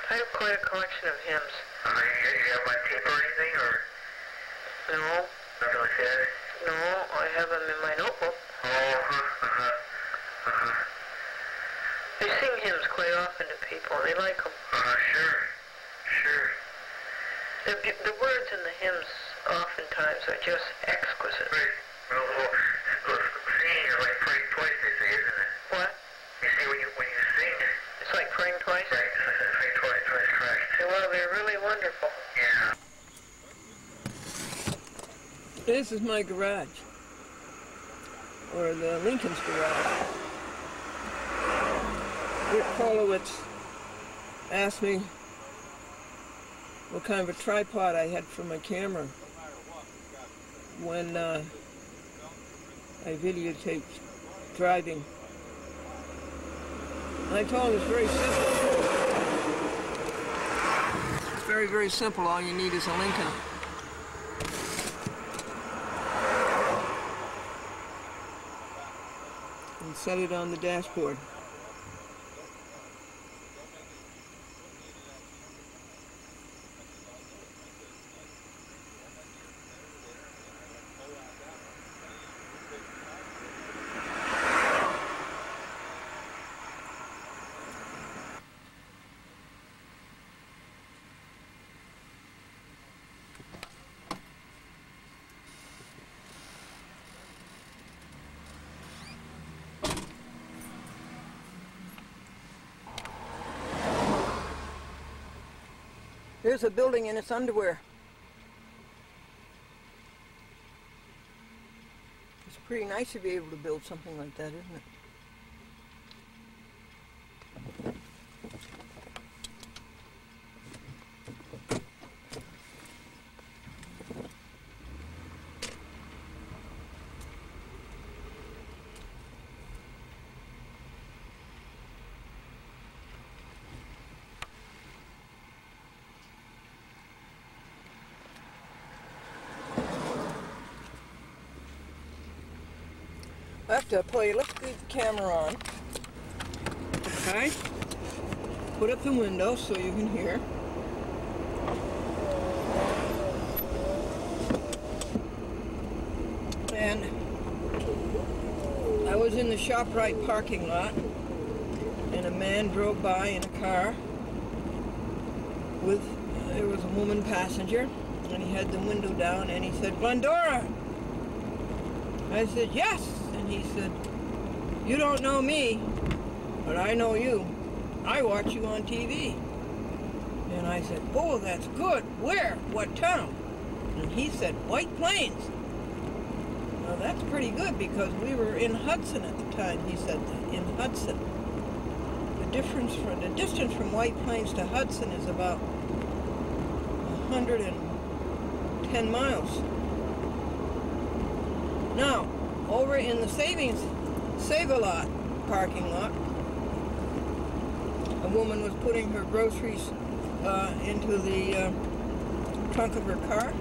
I have quite a collection of hymns. You have my tape or anything, or? No. Nothing like that? No, I have them in my notebook. I sing hymns quite often to people, and they like them. Sure. The words in the hymns oftentimes are just exquisite. Right. Well, singing is like praying twice, they say, isn't it? What? You see, when you sing, it's like praying twice? Right, praying twice, correct. Well, they're really wonderful. Yeah. This is my garage, or the Lincoln's garage. Rick Polowitz asked me what kind of a tripod I had for my camera when I videotaped driving. And I told him it's very simple. It's very, very simple. All you need is a Lincoln. And set it on the dashboard. Here's a building in its underwear. It's pretty nice to be able to build something like that, isn't it? Let's leave the camera on. Okay. Put up the window so you can hear. And I was in the ShopRite parking lot, and a man drove by in a car with, there was a woman passenger, and he had the window down, and he said, Glendora! I said, yes! And he said, you don't know me, but I know you. I watch you on TV. And I said, oh, that's good. Where? What town? And he said, White Plains. Well, that's pretty good because we were in Hudson at the time. He said that, in Hudson. The distance from White Plains to Hudson is about 110 miles. Now, over in the Save-A-Lot parking lot, a woman was putting her groceries into the trunk of her car,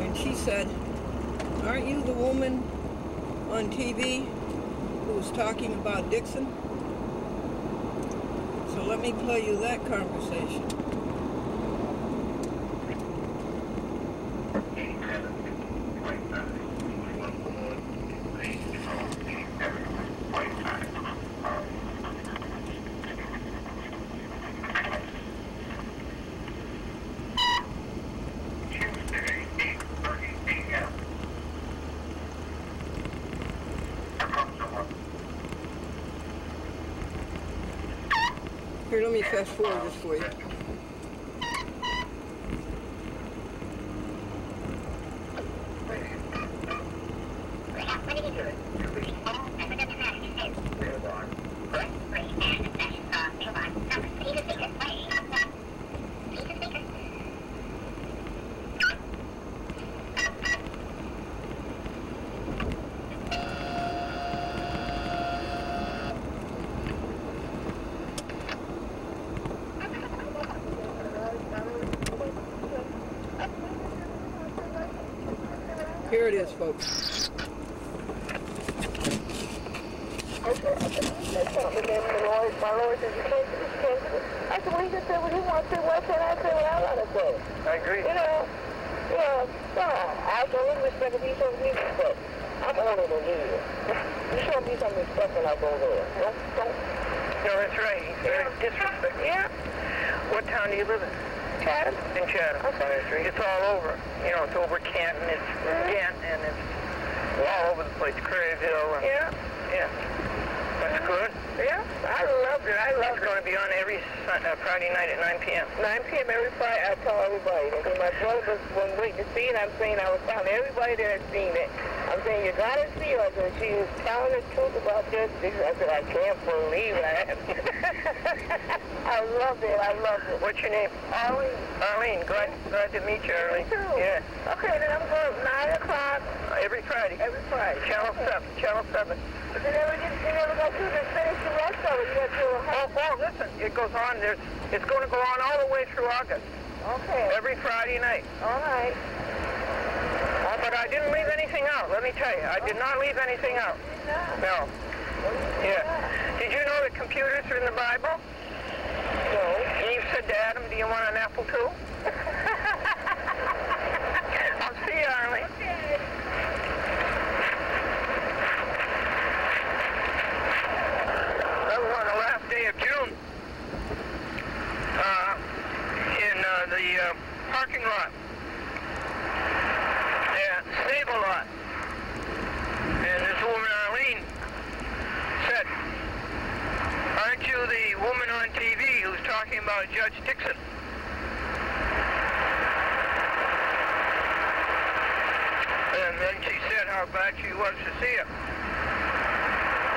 and she said, aren't you the woman on TV who was talking about Dixon? So let me play you that conversation. Here, let me fast forward this for you. Here it is, folks. My lord says you can't do this, you can't do this. I said, well, he just said what he wants to say. Why can't I say what I want to say? I agree. You know, I show him respect if he shows me respect. I'm older than he is. You show me some respect and I'll go there. No, that's right. He's very disrespectful. Yeah. What town do you live in? Chatham. In Chatham. It's all over. You know, it's over Canton, it's Ghent, and it's all over the place. Craryville. And, Yeah. That's good. Yeah, I loved it. It's going to be on every Friday night at 9 p.m. 9 p.m. every Friday. I tell everybody. Because my brother was waiting to see it. I'm saying I was telling everybody that had seen it. I'm saying you gotta see her. Because she was telling the truth about this. I said I can't believe it. I loved it. I loved it. What's your name? Arlene. Arlene. Glad to meet you, Arlene. Me too. Yeah. Okay, then I'm going 9 o'clock. Every Friday. Every Friday. Channel 7. Channel 7. But they never got through to finish the rest of it. You got to Listen, it goes on. It's going to go on all the way through August. Okay. Every Friday night. All right. But I didn't leave anything out, let me tell you. I did not leave anything out. No. Yeah. Did you know that computers are in the Bible? No. Eve said to Adam, do you want an apple too? I'll see you, Arlene. Okay. That was on the last day of June. In the parking lot. Save-A-Lot. And this woman, Arlene, said, aren't you the woman on TV who's talking about Judge Dixon? And then she said how glad she was to see him.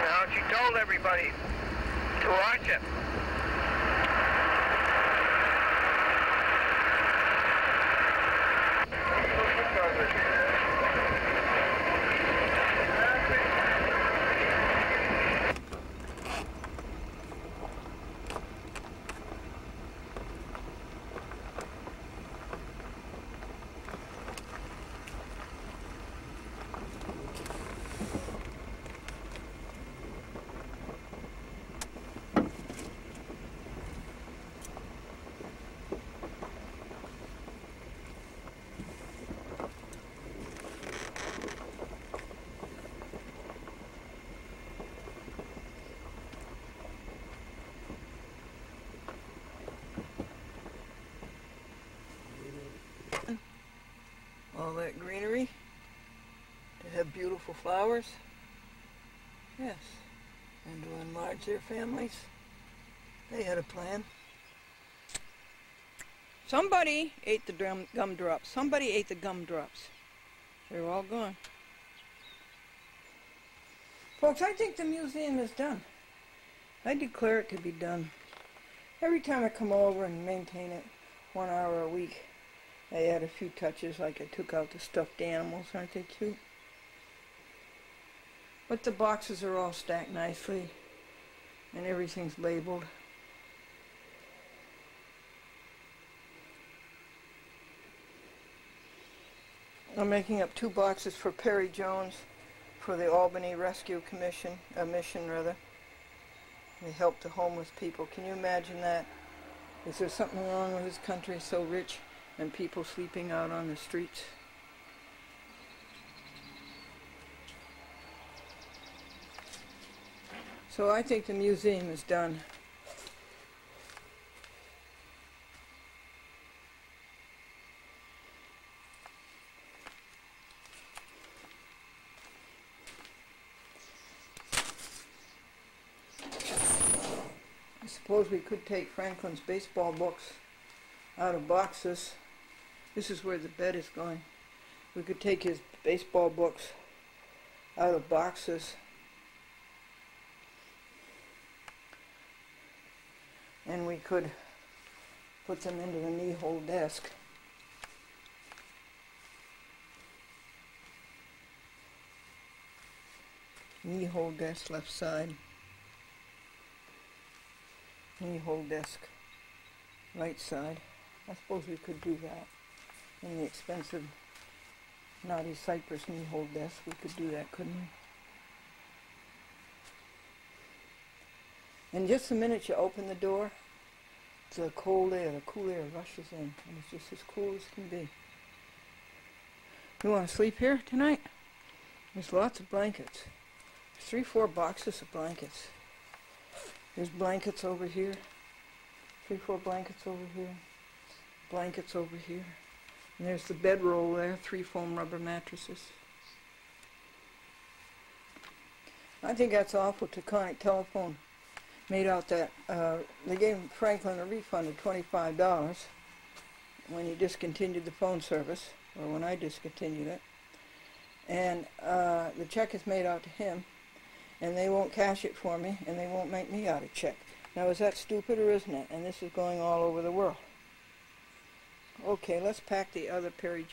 Now she told everybody to watch it. All that greenery to have beautiful flowers, yes, and to enlarge their families. They had a plan. Somebody ate the gumdrops. Somebody ate the gumdrops. They're all gone. Folks, I think the museum is done. I declare it to be done. Every time I come over and maintain it 1 hour a week, I add a few touches, like I took out the stuffed animals. Aren't they cute? But the boxes are all stacked nicely, and everything's labeled. I'm making up 2 boxes for Perry Jones for the Albany Rescue Commission, mission rather. They help the homeless people. Can you imagine that? Is there something wrong with this country, so rich, and people sleeping out on the streets? So I think the museum is done. I suppose we could take Franklin's baseball books out of boxes. This is where the bed is going. We could take his baseball books out of boxes and we could put them into the knee-hole desk. Knee-hole desk left side. Knee-hole desk right side. I suppose we could do that. In the expensive Naughty Cypress knee-hole desk, we could do that, couldn't we? And just the minute you open the door, the cold air, the cool air rushes in, and it's just as cool as can be. You want to sleep here tonight? There's lots of blankets. There's 3, 4 boxes of blankets. There's blankets over here. 3, 4 blankets over here. Blankets over here. And there's the bedroll there, 3 foam rubber mattresses. I think that's awful. Taconic Telephone made out that they gave Franklin a refund of $25 when he discontinued the phone service, or when I discontinued it. And the check is made out to him, and they won't cash it for me, and they won't make me out a check. Now, is that stupid or isn't it? And this is going all over the world. Okay, let's pack the other Perry.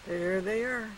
There they are.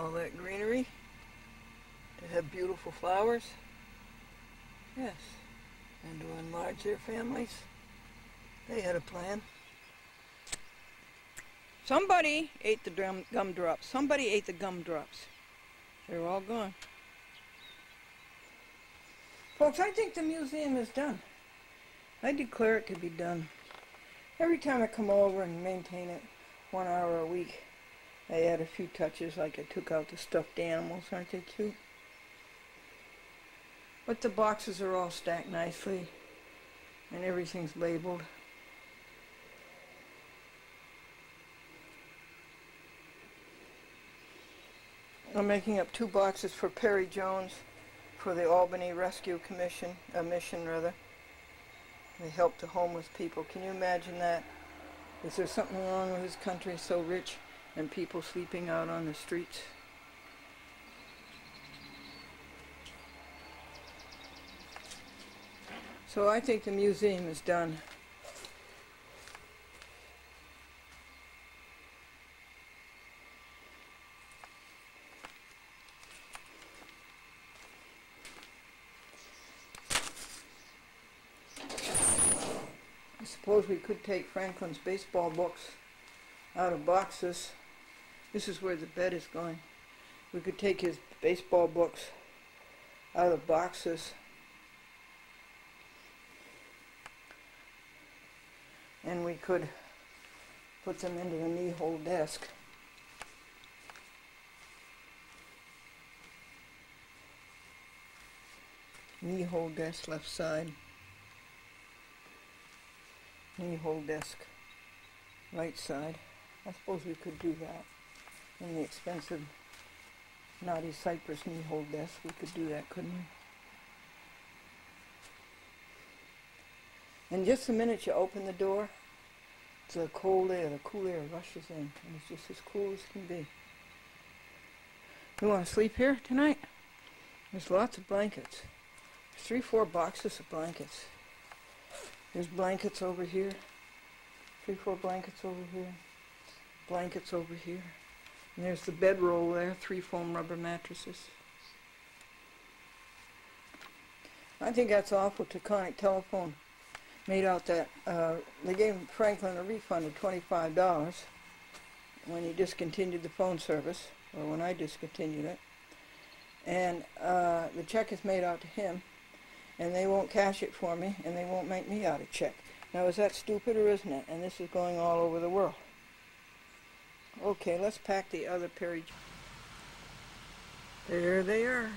all that greenery, to have beautiful flowers, yes, and to enlarge their families. They had a plan. Somebody ate the gumdrops. Somebody ate the gumdrops. They're all gone. Folks, I think the museum is done. I declare it to be done. Every time I come over and maintain it 1 hour a week, I add a few touches, like I took out the stuffed animals. Aren't they cute? But the boxes are all stacked nicely, and everything's labeled. I'm making up 2 boxes for Perry Jones for the Albany Rescue Commission, mission rather. They help the homeless people. Can you imagine that? Is there something wrong with this country so rich and people sleeping out on the streets? So I think the museum is done. I suppose we could take Franklin's baseball books out of boxes. This is where the bed is going. We could take his baseball books out of boxes and we could put them into the knee-hole desk. Knee-hole desk left side. Knee-hole desk right side. I suppose we could do that. In the expensive Naughty Cypress knee-hole desk, we could do that, couldn't we? And just the minute you open the door, the cold air, the cool air rushes in, and it's just as cool as can be. You want to sleep here tonight? There's lots of blankets. There's 3, 4 boxes of blankets. There's blankets over here. 3, 4 blankets over here. Blankets over here. And there's the bedroll there, 3 foam rubber mattresses. I think that's awful. Taconic Telephone made out that they gave Franklin a refund of $25 when he discontinued the phone service, or when I discontinued it. And the check is made out to him, and they won't cash it for me, and they won't make me out a check. Now, is that stupid or isn't it? And this is going all over the world. Okay, let's pack the other Perry. There they are.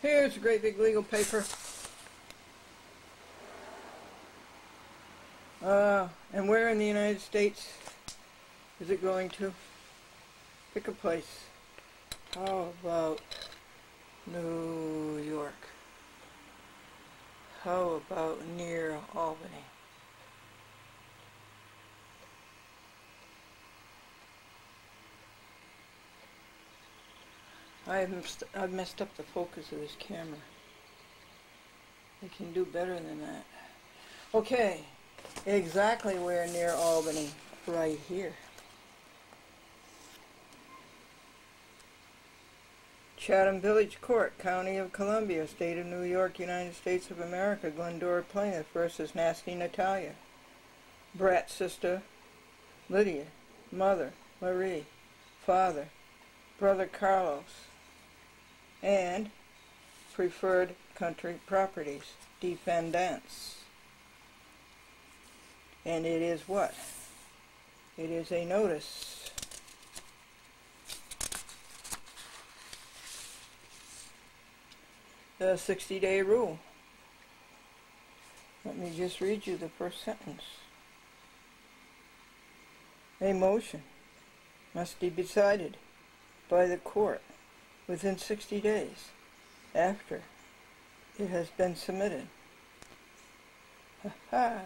Here's a great big legal paper. And where in the United States is it going to? Pick a place. How about New York? How about near Albany? I've messed up the focus of this camera. I can do better than that. Okay, exactly where near Albany? Right here. Chatham Village Court, County of Columbia, State of New York, United States of America, Glendora plaintiff versus Nasty Natalia. Brat sister, Lydia. Mother, Marie. Father, Brother Carlos. And preferred country properties, defendants. And it is what? It is a notice. The 60-day rule. Let me just read you the first sentence. A motion must be decided by the court within 60 days after it has been submitted. Ha ha!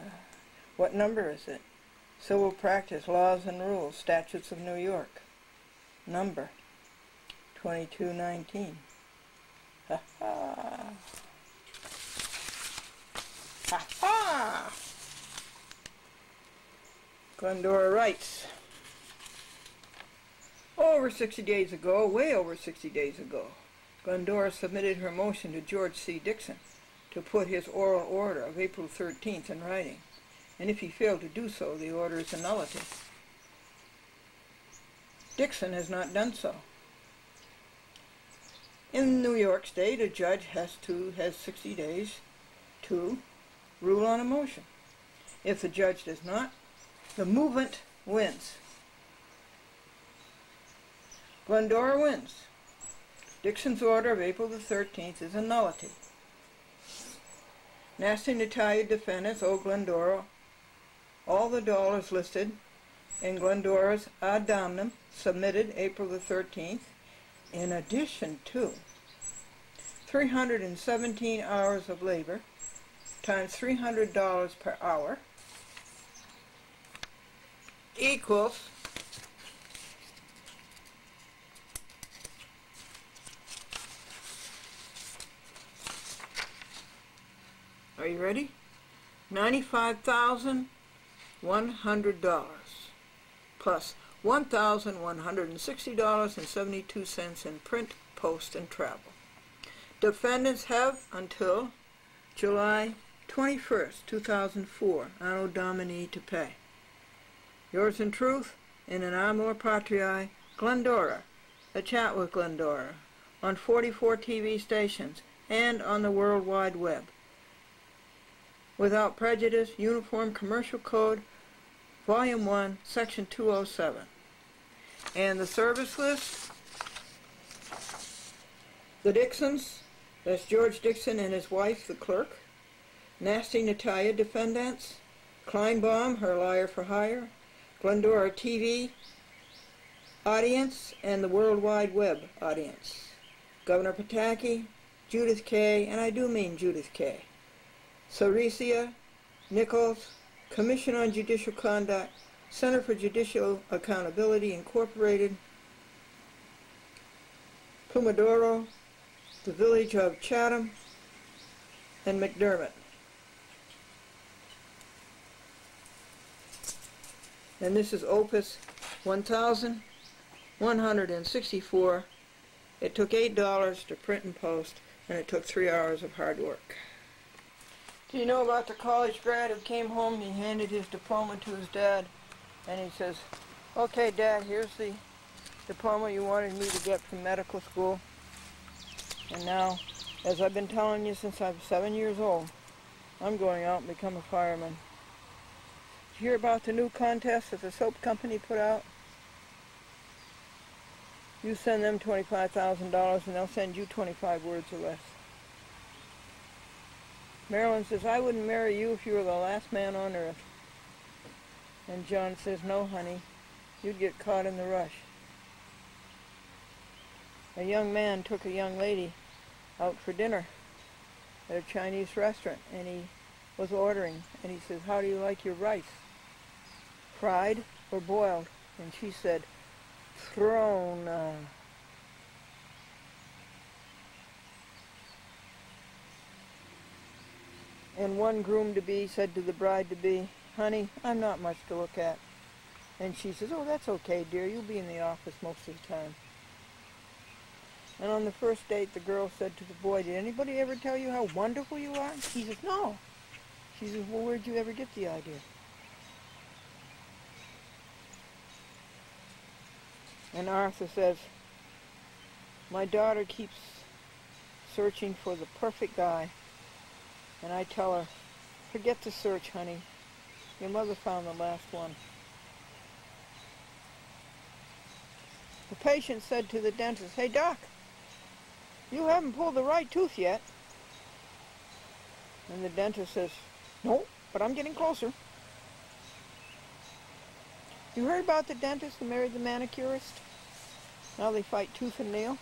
What number is it? Civil Practice, Laws and Rules, Statutes of New York, number 2219. Ha ha! Ha ha! Glendora writes, over 60 days ago, way over 60 days ago, Glendora submitted her motion to George C. Dixon to put his oral order of April 13th in writing, and if he failed to do so, the order is a nullity. Dixon has not done so. In New York State, a judge has 60 days to rule on a motion. If the judge does not, the movement wins. Glendora wins. Dixon's order of April the 13th is a nullity. Nasty Natalia defendants owe Glendora all the dollars listed in Glendora's ad hominem submitted April the 13th, in addition to 317 hours of labor times $300 per hour equals are you ready? $95,100 plus $1,160.72 in print, post, and travel. Defendants have until July 21st, 2004, Anno Domini, to pay. Yours in truth, in an amor patriae, Glendora, a chat with Glendora, on 44 TV stations and on the World Wide Web. Without Prejudice, Uniform Commercial Code, Volume 1, Section 207. And the service list, the Dixons, that's George Dixon and his wife, the clerk, Nasty Natalia defendants, Kleinbaum, her liar for hire, Glendora TV audience, and the World Wide Web audience. Governor Pataki, Judith K., and I do mean Judith K., Saricia, Nichols, Commission on Judicial Conduct, Center for Judicial Accountability, Incorporated, Pomodoro, the Village of Chatham, and McDermott. And this is Opus 1164. It took $8 to print and post, and it took 3 hours of hard work. Do you know about the college grad who came home? He handed his diploma to his dad, and he says, okay, Dad, here's the diploma you wanted me to get from medical school. And now, as I've been telling you since I was 7 years old, I'm going out and become a fireman. Did you hear about the new contest that the soap company put out? You send them $25,000 and they'll send you 25 words or less. Marilyn says, I wouldn't marry you if you were the last man on earth. And John says, no, honey, you'd get caught in the rush. A young man took a young lady out for dinner at a Chinese restaurant, and he was ordering, and he says, how do you like your rice? Fried or boiled? And she said, thrown. And one groom-to-be said to the bride-to-be, honey, I'm not much to look at. And she says, oh, that's okay, dear. You'll be in the office most of the time. And on the first date, the girl said to the boy, did anybody ever tell you how wonderful you are? He says, no. She says, well, where'd you ever get the idea? And Arthur says, my daughter keeps searching for the perfect guy. And I tell her, forget the search, honey. Your mother found the last one. The patient said to the dentist, hey, doc, you haven't pulled the right tooth yet. And the dentist says, no, but I'm getting closer. You heard about the dentist who married the manicurist? Now they fight tooth and nail.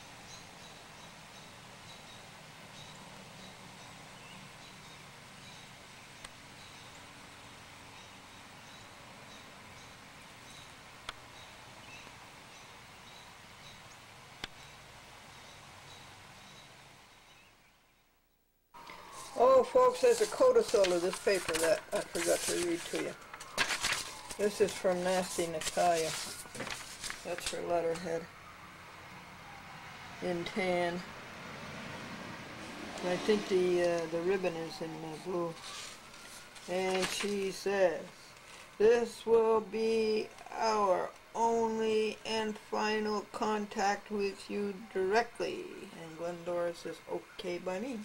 Oh, folks, there's a codicil of this paper that I forgot to read to you. This is from Nasty Natalia. That's her letterhead in tan. I think the ribbon is in blue. And she says, "This will be our only and final contact with you directly." And Glendora says, "Okay by me.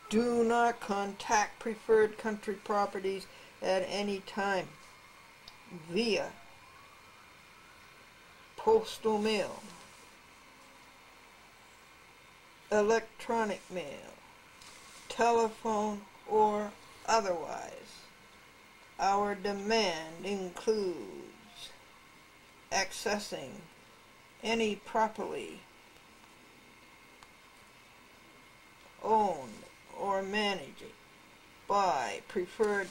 Do not contact Preferred Country Properties at any time via postal mail, electronic mail, telephone, or otherwise. Our demand includes accessing any properly owned or managed by Preferred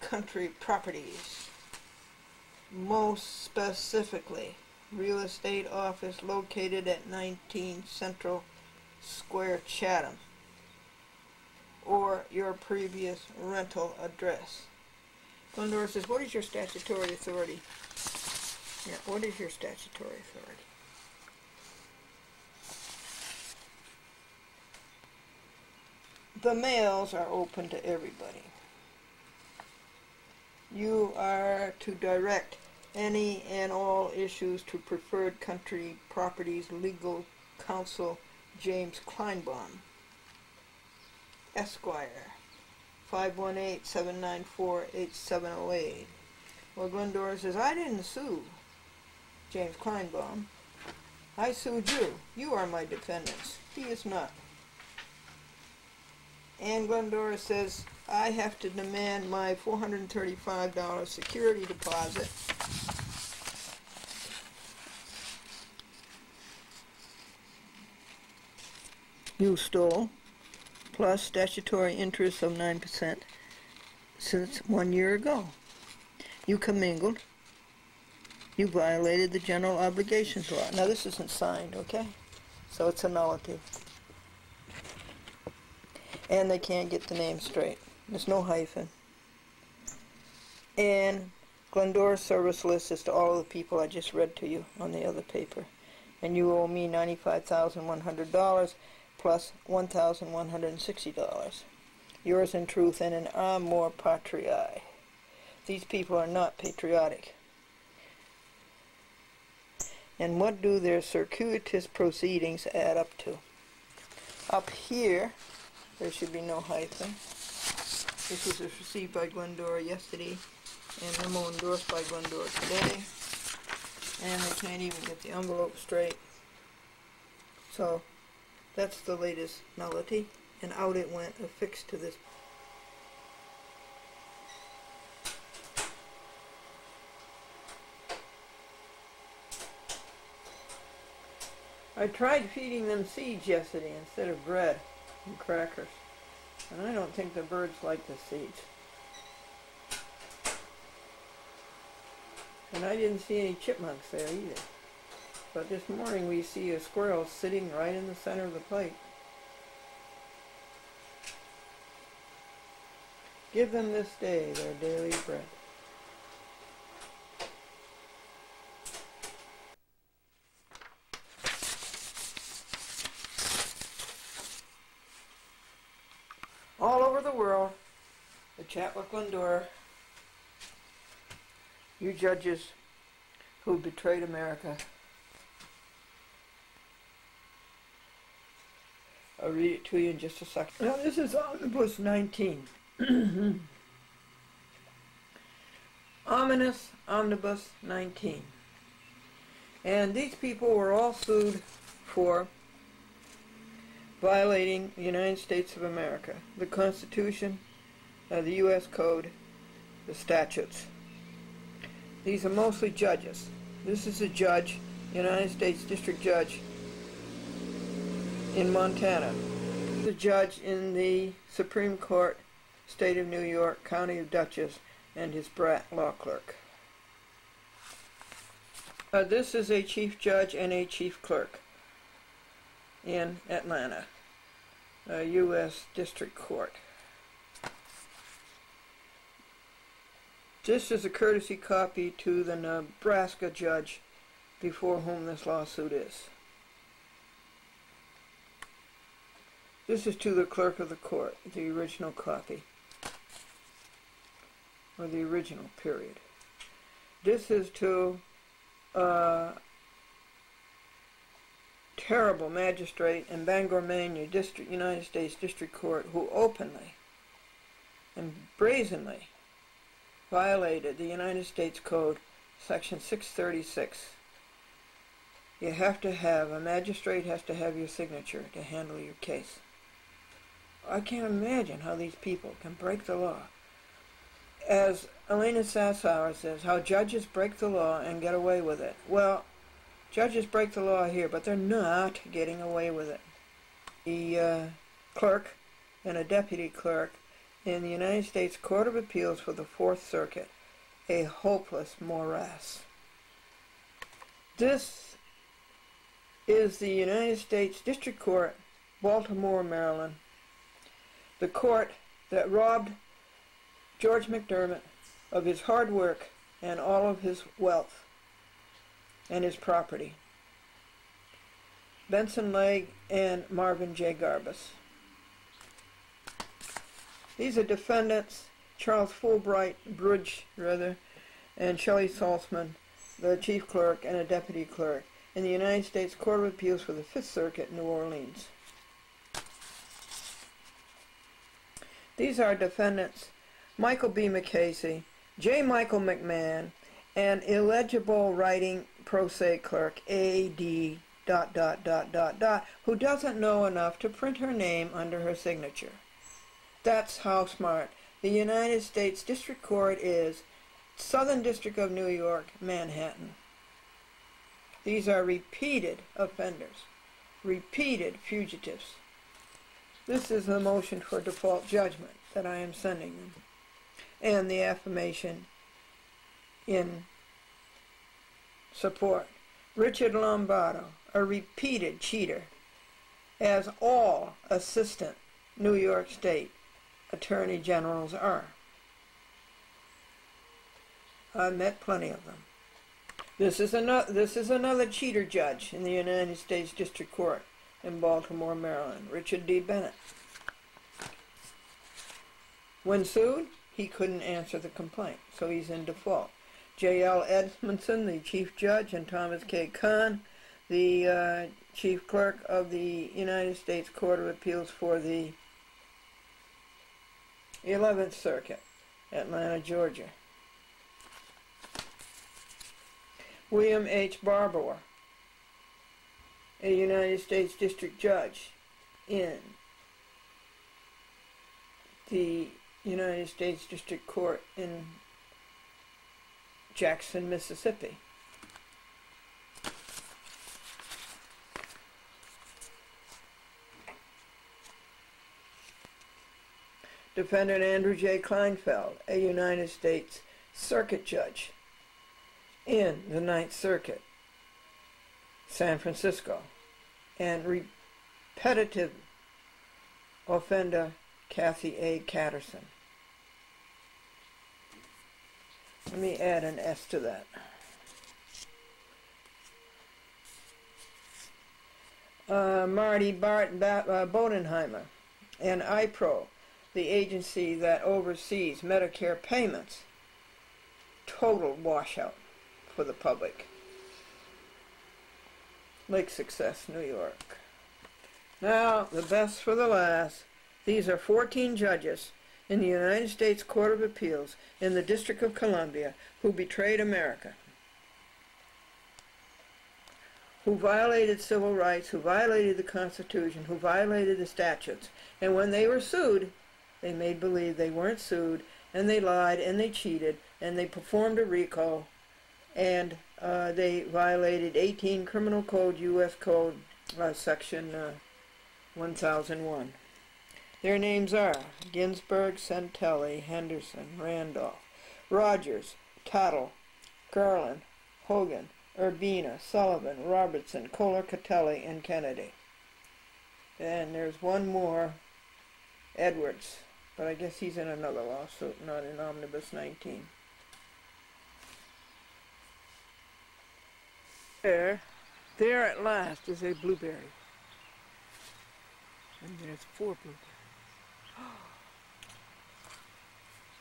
Country Properties, most specifically real estate office located at 19 Central Square, Chatham, or your previous rental address." Glendora says, "What is your statutory authority?" Yeah, what is your statutory authority? The mails are open to everybody. You are to direct any and all issues to Preferred Country Properties Legal Counsel James Kleinbaum, Esquire, 518-794-8708. Well, Glendora says, "I didn't sue James Kleinbaum. I sued you. You are my defendants. He is not." And Glendora says, "I have to demand my $435 security deposit you stole, plus statutory interest of 9% since 1 year ago. You commingled. You violated the general obligations law." Now this isn't signed, okay? So it's a nullity. And they can't get the name straight. There's no hyphen. And Glendora's service list is to all of the people I just read to you on the other paper. And you owe me $95,100 plus $1,160. Yours in truth and in amor patriae. These people are not patriotic. And what do their circuitous proceedings add up to? Up here, there should be no hyphen. This was received by Glendora yesterday, and memo endorsed by Glendora today. And they can't even get the envelope straight. So, that's the latest nullity. And out it went, affixed to this. I tried feeding them seeds yesterday instead of bread and crackers. And I don't think the birds like the seeds. And I didn't see any chipmunks there either. But this morning we see a squirrel sitting right in the center of the plate. Give them this day their daily bread. All over the world, the chat with Glendora, you judges who betrayed America. I'll read it to you in just a second. Now this is Omnibus 19. Ominous Omnibus 19. And these people were all sued for violating the United States of America, the Constitution, the U.S. Code, the statutes. These are mostly judges. This is a judge, United States District Judge in Montana. The judge in the Supreme Court, State of New York, County of Dutchess, and his brat law clerk. This is a chief judge and a chief clerk in Atlanta. U.S. District Court. This is a courtesy copy to the Nebraska judge before whom this lawsuit is. This is to the clerk of the court, the original copy, or the original period. This is to a terrible magistrate in Bangor, Maine, United States District Court, who openly and brazenly violated the United States Code, Section 636. You have to have, a magistrate has to have your signature to handle your case. I can't imagine how these people can break the law. As Elena Sassauer says, how judges break the law and get away with it. Well, judges break the law here, but they're not getting away with it. The clerk and a deputy clerk in the United States Court of Appeals for the Fourth Circuit, a hopeless morass. This is the United States District Court, Baltimore, Maryland, the court that robbed George McDermott of his hard work and all of his wealth and his property. Benson Legg and Marvin J. Garbus. These are defendants, Charles Fulbright, and Shelley Saltzman, the chief clerk and a deputy clerk, in the United States Court of Appeals for the Fifth Circuit, New Orleans. These are defendants Michael B. McCasey, J. Michael McMahon, and illegible writing pro se clerk A.D. ... who doesn't know enough to print her name under her signature. That's how smart the United States District Court is, Southern District of New York, Manhattan. These are repeated offenders, repeated fugitives. This is the motion for default judgment that I am sending them, and the affirmation in support. Richard Lombardo, a repeated cheater, as all assistant New York State attorney generals are. I've met plenty of them. This is another cheater judge in the United States District Court in Baltimore, Maryland, Richard D. Bennett. When sued, he couldn't answer the complaint, so he's in default. J.L. Edmondson, the chief judge, and Thomas K. Kahn, the chief clerk of the United States Court of Appeals for the 11th Circuit, Atlanta, Georgia. William H. Barbour, a United States District Judge in the United States District Court in Jackson, Mississippi. Defendant Andrew J. Kleinfeld, a United States Circuit Judge in the 9th Circuit, San Francisco, and repetitive offender Kathy A. Catterson. Let me add an S to that. Marty Bodenheimer and IPRO, the agency that oversees Medicare payments. Total washout for the public. Lake Success, New York. Now, the best for the last. These are 14 judges in the United States Court of Appeals in the District of Columbia who betrayed America, who violated civil rights, who violated the Constitution, who violated the statutes. And when they were sued, they made believe they weren't sued, and they lied, and they cheated, and they performed a RICO, and they violated 18 Criminal Code, U.S. Code, Section 1001. Their names are Ginsburg, Santelli, Henderson, Randolph, Rogers, Tuttle, Garland, Hogan, Urbina, Sullivan, Robertson, Kohler, Catelli, and Kennedy. And there's one more, Edwards, but I guess he's in another lawsuit, not in Omnibus 19. There at last is a blueberry. And there's 4 blueberries.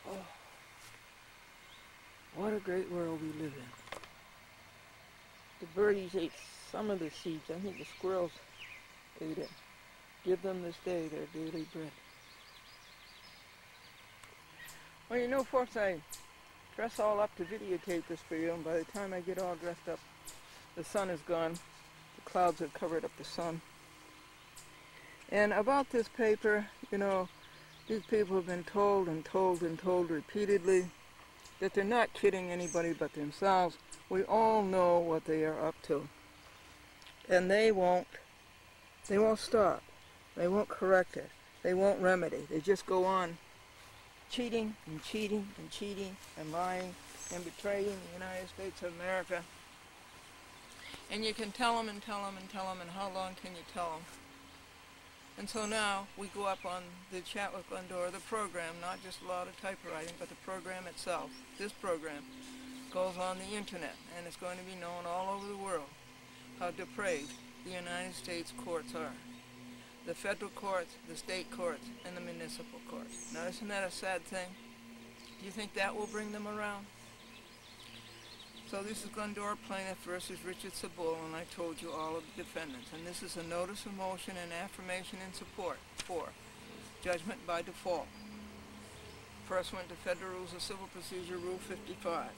Oh, what a great world we live in. The birdies ate some of the seeds. I think the squirrels ate it. Give them this day their daily bread. Well, you know, folks, I dress all up to videotape this for you, and by the time I get all dressed up, the sun is gone. The clouds have covered up the sun. And about this paper, you know, these people have been told and told and told repeatedly that they're not kidding anybody but themselves. We all know what they are up to. And they won't stop. They won't correct it. They won't remedy. They just go on cheating and cheating and cheating and lying and betraying the United States of America. And you can tell them and tell them and tell them, and how long can you tell them? And so now we go up on the Chat with Glendora, the program, not just a lot of typewriting, but the program itself. This program goes on the internet, and it's going to be known all over the world how depraved the United States courts are. The federal courts, the state courts, and the municipal courts. Now, isn't that a sad thing? Do you think that will bring them around? So this is Glendora Plaintiff versus Richard Sabul, and I told you all of the defendants. And this is a notice of motion and affirmation in support for judgment by default. First went to Federal Rules of Civil Procedure, Rule 55.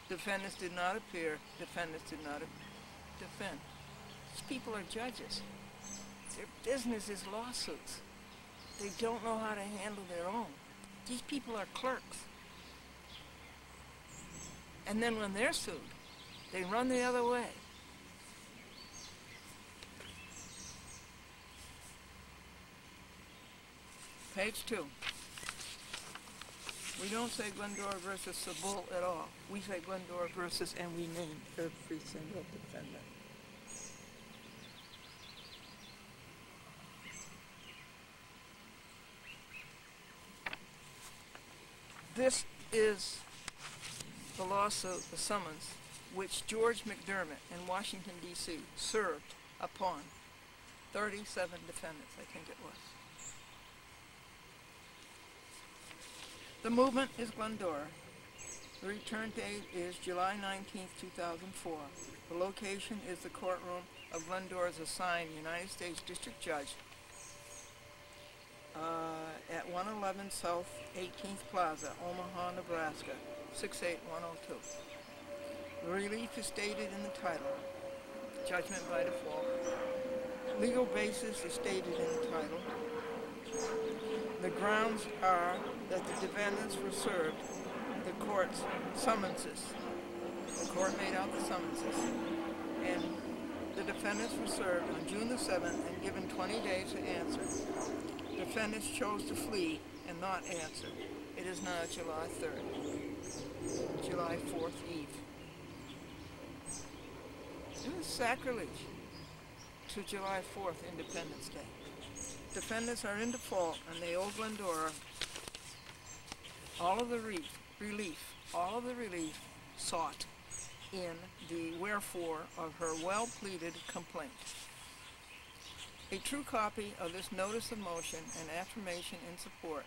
Defendants did not appear. Defendants did not defend. These people are judges. Their business is lawsuits. They don't know how to handle their own. These people are clerks. And then when they're sued, they run the other way. Page 2. We don't say Glendora versus Sabul at all. We say Glendora versus, and we name every single defendant. This is the lawsuit, the summons, which George McDermott in Washington, D.C. served upon 37 defendants, I think it was. The movement is Glendora. The return date is July 19th, 2004. The location is the courtroom of Glendora's assigned United States District Judge at 111 South 18th Plaza, Omaha, Nebraska, 68102. The relief is stated in the title, judgment by default. Legal basis is stated in the title. The grounds are that the defendants were served the court's summonses. The court made out the summonses. And the defendants were served on June the 7th and given 20 days to answer. Defendants chose to flee and not answer. It is now July 3rd, July 4th Eve. It is sacrilege to July 4th, Independence Day. Defendants are in default and they owe Glendora all of the relief sought in the wherefore of her well-pleaded complaint. A true copy of this notice of motion and affirmation in support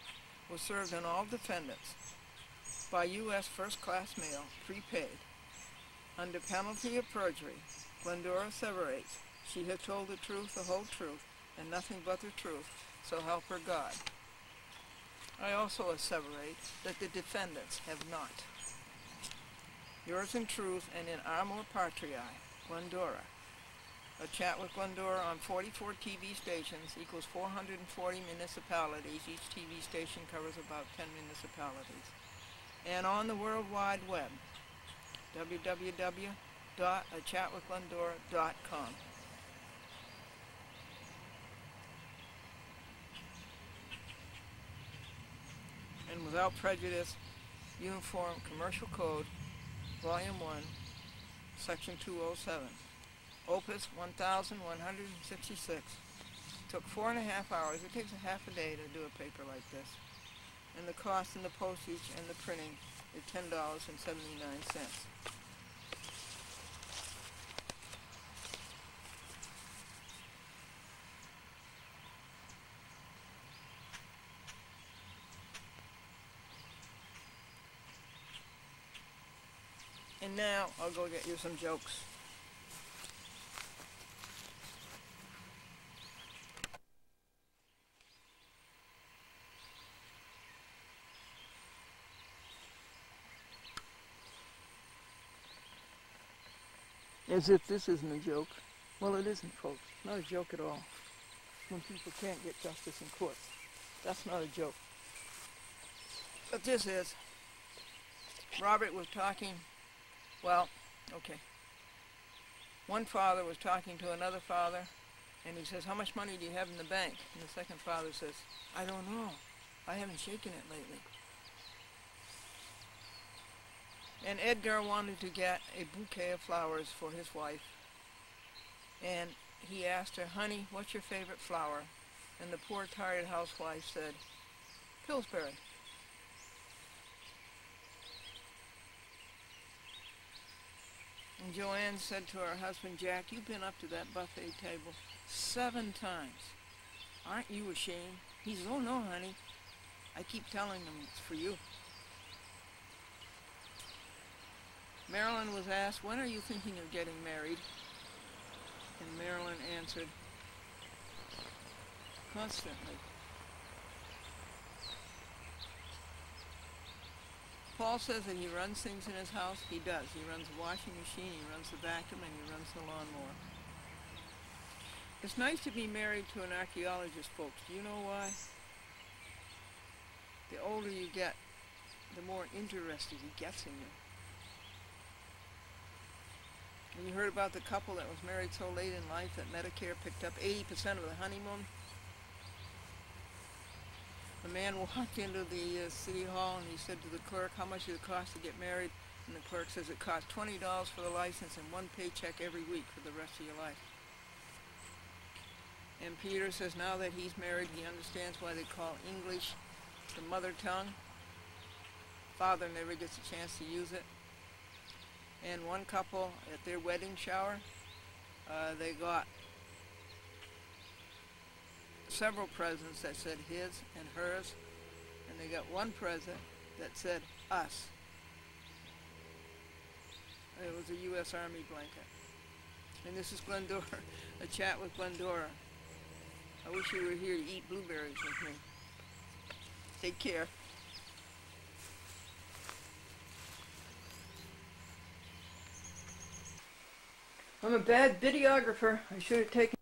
was served on all defendants by U.S. first-class mail, prepaid. Under penalty of perjury, Glendora asseverates she has told the truth, the whole truth, and nothing but the truth, so help her God. I also asseverate that the defendants have not. Yours in truth and in amor patriae, Glendora. A Chat with Glendora on 44 TV stations equals 440 municipalities. Each TV station covers about 10 municipalities. And on the World Wide Web, www.achatwithglendora.com. And without prejudice, Uniform Commercial Code, Volume 1, Section 207. Opus 1166, Took 4.5 hours. It takes a half a day to do a paper like this. And the cost and the postage and the printing is $10.79. And now I'll go get you some jokes. As if this isn't a joke. Well, it isn't, folks. Not a joke at all. When people can't get justice in courts. That's not a joke. But this is. Robert was talking, well, okay. One father was talking to another father, and he says, how much money do you have in the bank? And the second father says, I don't know. I haven't shaken it lately. And Edgar wanted to get a bouquet of flowers for his wife. And he asked her, honey, what's your favorite flower? And the poor tired housewife said, Pillsbury. And Joanne said to her husband, Jack, you've been up to that buffet table 7 times. Aren't you ashamed? He says, oh no, honey. I keep telling them it's for you. Marilyn was asked, when are you thinking of getting married? And Marilyn answered, constantly. Paul says that he runs things in his house. He does. He runs the washing machine, he runs the vacuum, and he runs the lawnmower. It's nice to be married to an archaeologist, folks. Do you know why? The older you get, the more interested he gets in you. And you heard about the couple that was married so late in life that Medicare picked up 80% of the honeymoon? The man walked into the city hall and he said to the clerk, how much does it cost to get married? And the clerk says it costs $20 for the license and 1 paycheck every week for the rest of your life. And Peter says now that he's married, he understands why they call English the mother tongue. Father never gets a chance to use it. And one couple at their wedding shower, they got several presents that said his and hers, and they got one present that said us. It was a U.S. Army blanket. And this is Glendora, a chat with Glendora. I wish you were here to eat blueberries with me. Take care. I'm a bad videographer. I should have taken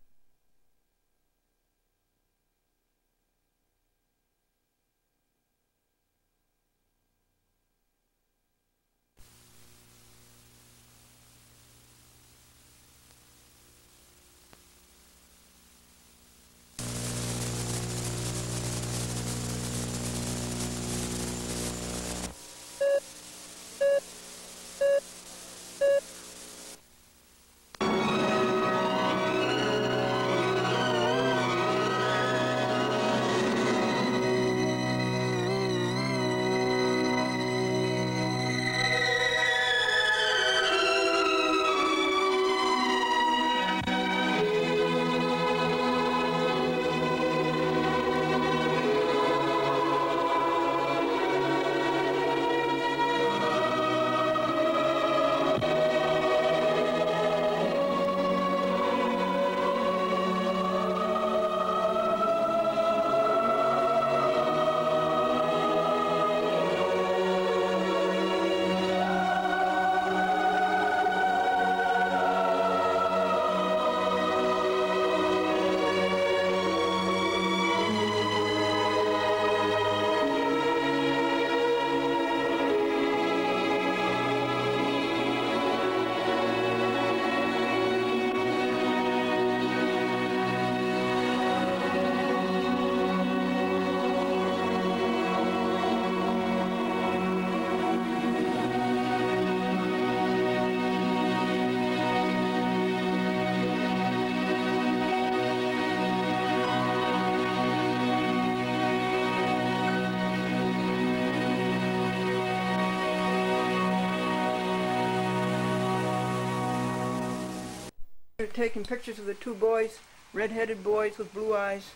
have taken pictures of the two boys, red-headed boys with blue eyes,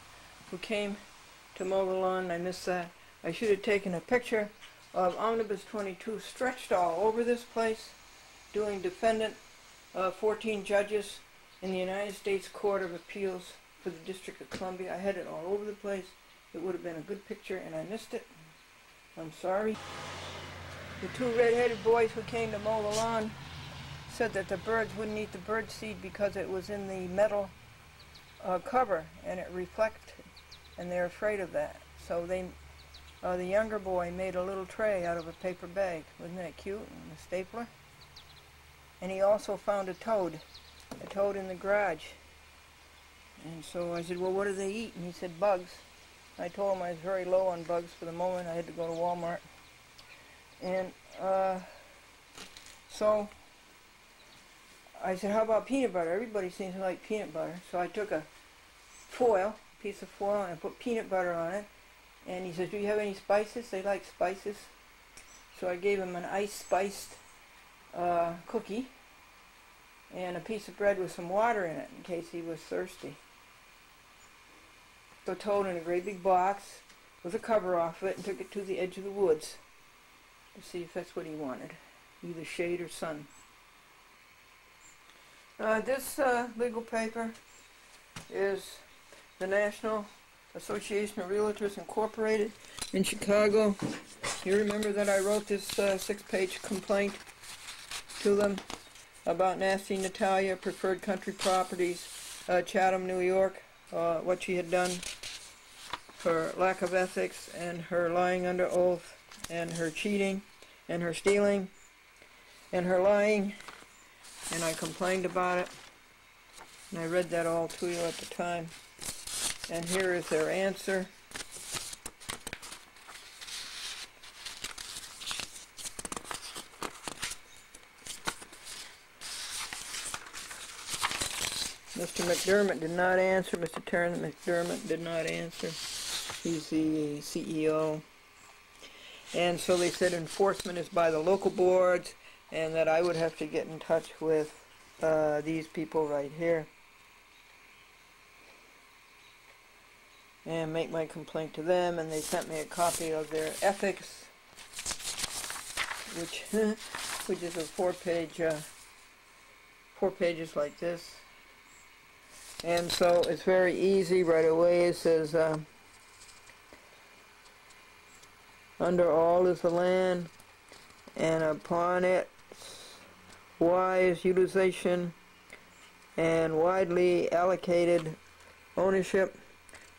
who came to mow the lawn. I missed that. I should have taken a picture of Omnibus 22 stretched all over this place, doing defendant 14 judges in the United States Court of Appeals for the District of Columbia. I had it all over the place. It would have been a good picture, and I missed it. I'm sorry. The two red-headed boys who came to mow the lawn said that the birds wouldn't eat the bird seed because it was in the metal cover and it reflected, and they're afraid of that. So they, the younger boy made a little tray out of a paper bag. Wasn't that cute? And a stapler. And he also found a toad in the garage. And so I said, well, what do they eat? And he said, bugs. I told him I was very low on bugs for the moment. I had to go to Walmart. And so I said, how about peanut butter? Everybody seems to like peanut butter. So I took a piece of foil, and I put peanut butter on it. And he says, do you have any spices? They like spices. So I gave him an ice-spiced cookie and a piece of bread with some water in it in case he was thirsty. So toad in a great big box with a cover off it and took it to the edge of the woods to see if that's what he wanted, either shade or sun. This legal paper is the National Association of Realtors Incorporated in Chicago. You remember that I wrote this 6-page complaint to them about Nasty Natalia, Preferred Country Properties, Chatham, New York, what she had done, her lack of ethics, and her lying under oath, and her cheating, and her stealing, and her lying, and I complained about it, and I read that all to you at the time. And here is their answer. Mr. McDermott did not answer. Mr. Terrence McDermott did not answer. He's the CEO. And so they said enforcement is by the local boards, and that I would have to get in touch with these people right here and make my complaint to them. And they sent me a copy of their ethics, which is a 4-page, 4 pages like this. And so it's very easy right away. It says, under all is the land, and upon its wise utilization and widely allocated ownership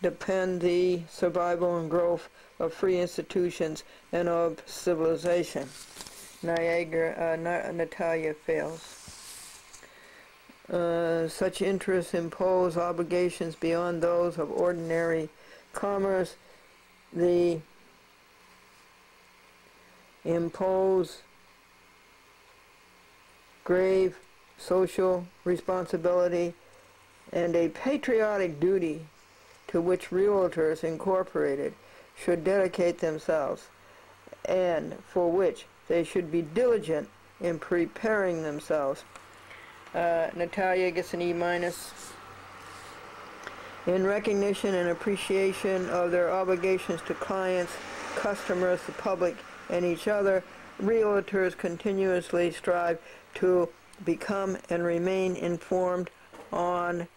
depend the survival and growth of free institutions and of civilization. Natalia fails. Such interests impose obligations beyond those of ordinary commerce. The impose grave social responsibility and a patriotic duty to which Realtors Incorporated should dedicate themselves, and for which they should be diligent in preparing themselves. Natalia gets an E-. In recognition and appreciation of their obligations to clients, customers, the public, and each other, Realtors continuously strive to become and remain informed on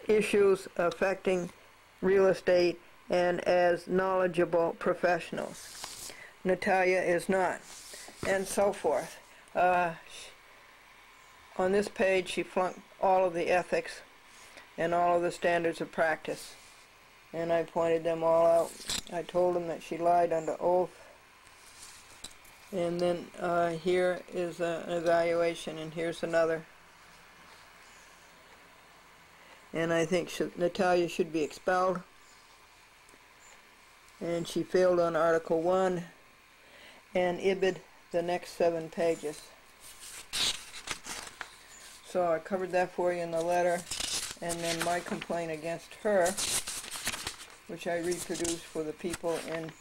issues affecting real estate and as knowledgeable professionals. Natalia is not, and so forth. On this page she flunked all of the ethics and all of the standards of practice, and I pointed them all out. I told them that she lied under oath. And then here is an evaluation, and here's another. And I think Natalia should be expelled. And she failed on Article 1 and IBID the next 7 pages. So I covered that for you in the letter, and then my complaint against her, which I reproduced for the people in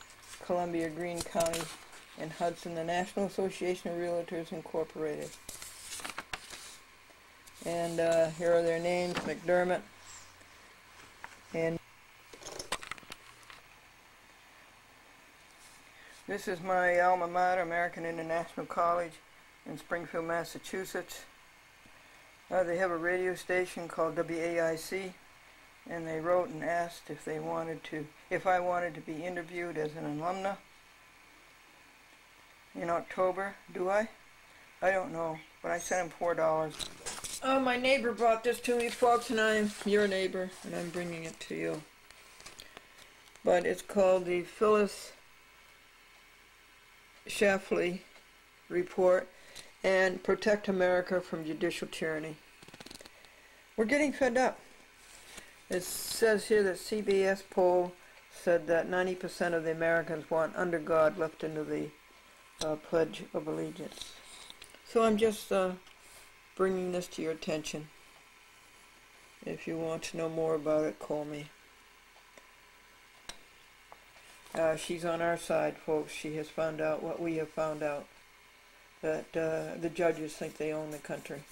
Columbia, Greene County, and Hudson, the National Association of Realtors Incorporated. And here are their names, McDermott. And this is my alma mater, American International College in Springfield, Massachusetts. They have a radio station called WAIC, and they wrote and asked if I wanted to be interviewed as an alumna in October. Do I? I don't know, but I sent him $4. Oh, my neighbor brought this to me, folks, and I'm your neighbor, and I'm bringing it to you. But it's called the Phyllis Schlafly Report and Protect America from Judicial Tyranny. We're getting fed up. It says here that CBS poll said that 90% of the Americans want under God left into the Pledge of Allegiance. So I'm just bringing this to your attention. If you want to know more about it, call me. She's on our side, folks. She has found out what we have found out, that the judges think they own the country.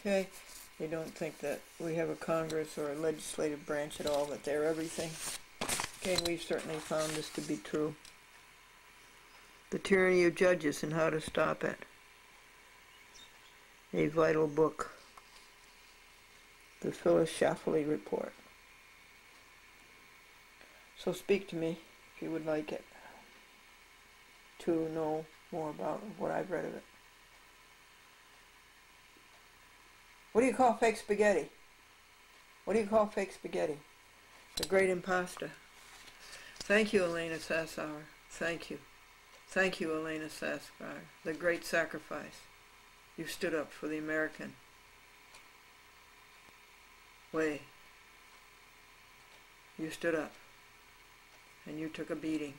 Okay? They don't think that we have a Congress or a legislative branch at all, that they're everything. Okay, and we've certainly found this to be true. The Tyranny of Judges and How to Stop It. A vital book. The Phyllis Schlafly Report. So speak to me if you would like it, to know more about what I've read of it. What do you call fake spaghetti? What do you call fake spaghetti? The great imposter. Thank you, Elena Sassauer. Thank you. Thank you, Elena Sassauer. The great sacrifice. You stood up for the American way. You stood up. And you took a beating.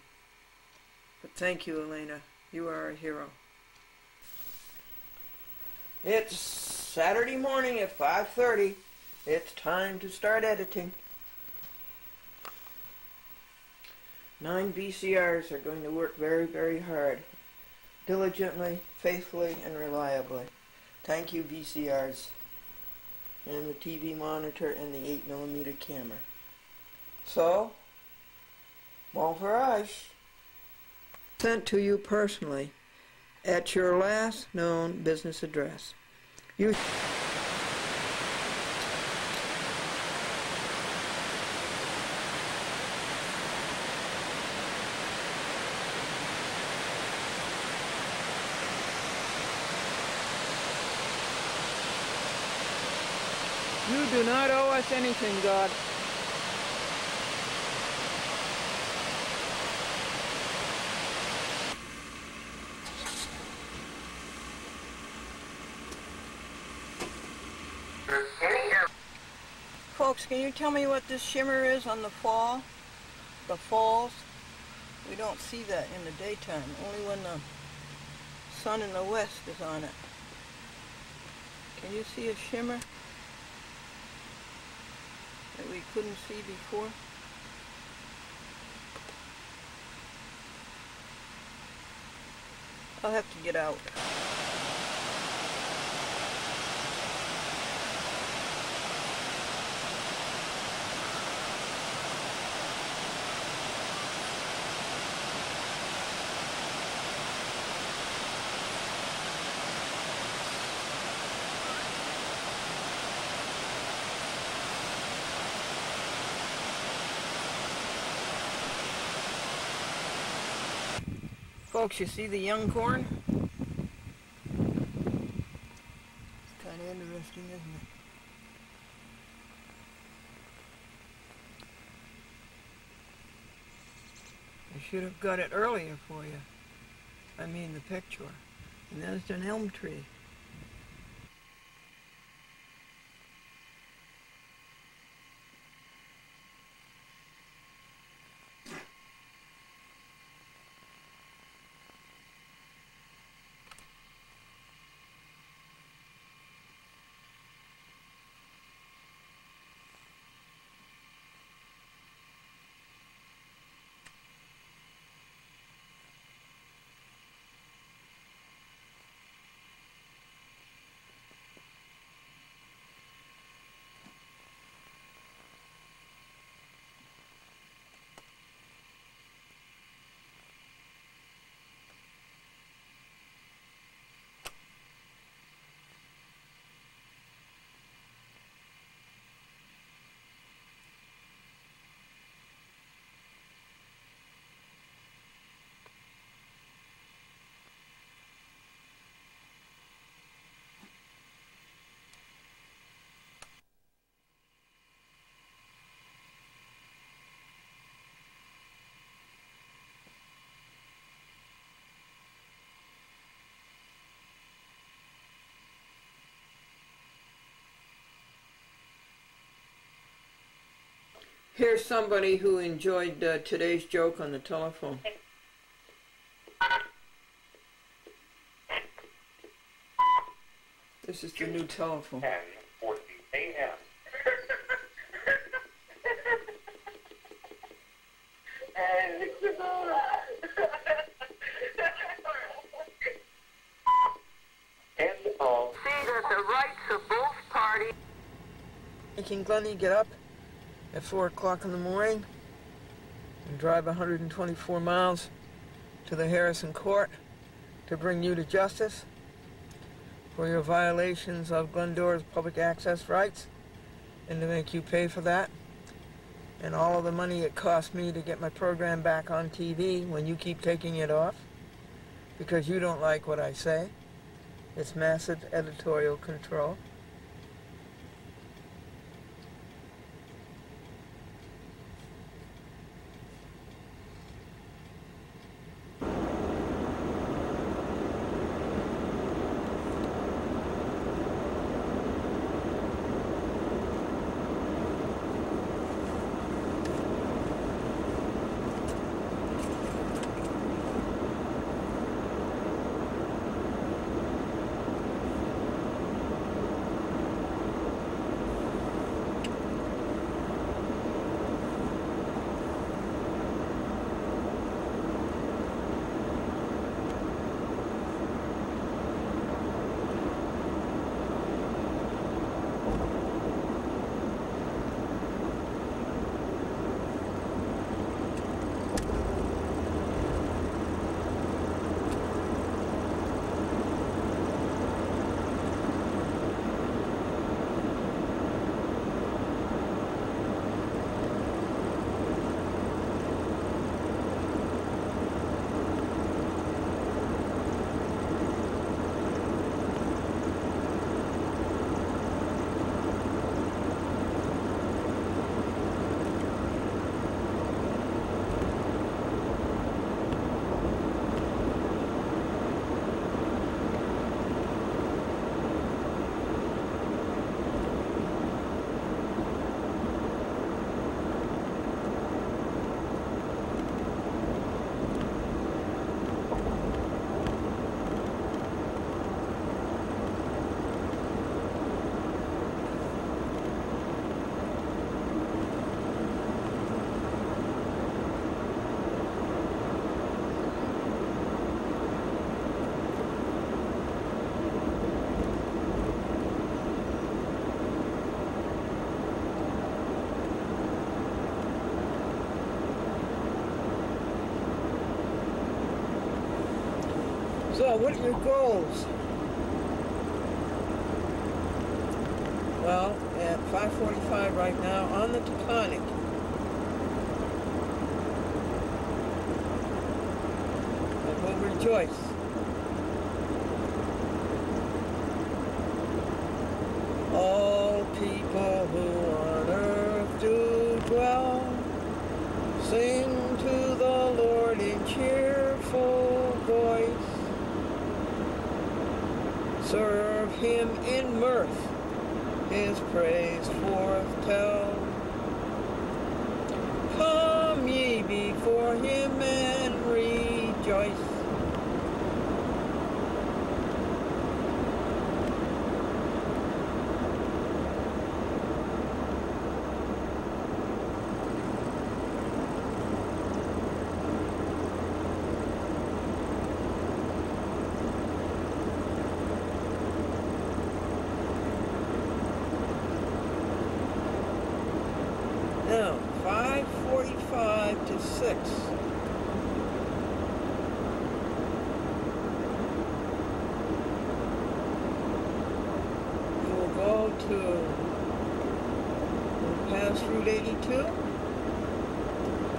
But thank you, Elena. You are a hero. It's Saturday morning at 5:30. It's time to start editing. 9 VCRs are going to work very, very hard. Diligently, faithfully, and reliably. Thank you, VCRs. And the TV monitor and the 8mm camera. So, bon voyage. Sent to you personally at your last known business address. You do not owe us anything, God. Folks, can you tell me what this shimmer is on the fall? The falls? We don't see that in the daytime, only when the sun in the west is on it. Can you see a shimmer that we couldn't see before? I'll have to get out. Folks, you see the young corn? It's kind of interesting, isn't it? I should have got it earlier for you. I mean the picture. And there's an elm tree. Here's somebody who enjoyed today's joke on the telephone. This is the new telephone. 10:40 a.m. End of. See that the rights of both parties. Making Glennie get up at 4 o'clock in the morning and drive 124 miles to the Harrison court to bring you to justice for your violations of Glendora's public access rights, and to make you pay for that, and all of the money it cost me to get my program back on TV when you keep taking it off because you don't like what I say. It's massive editorial control. So, what are your goals? Well, at 5:45 right now on the Taconic, I will rejoice. All people who on earth do dwell, sing to the Lord in cheerful voice. Serve him in mirth, his praise forth tell. Come ye before him and rejoice. Now, 5:45 to 6. You will go to past Route 82,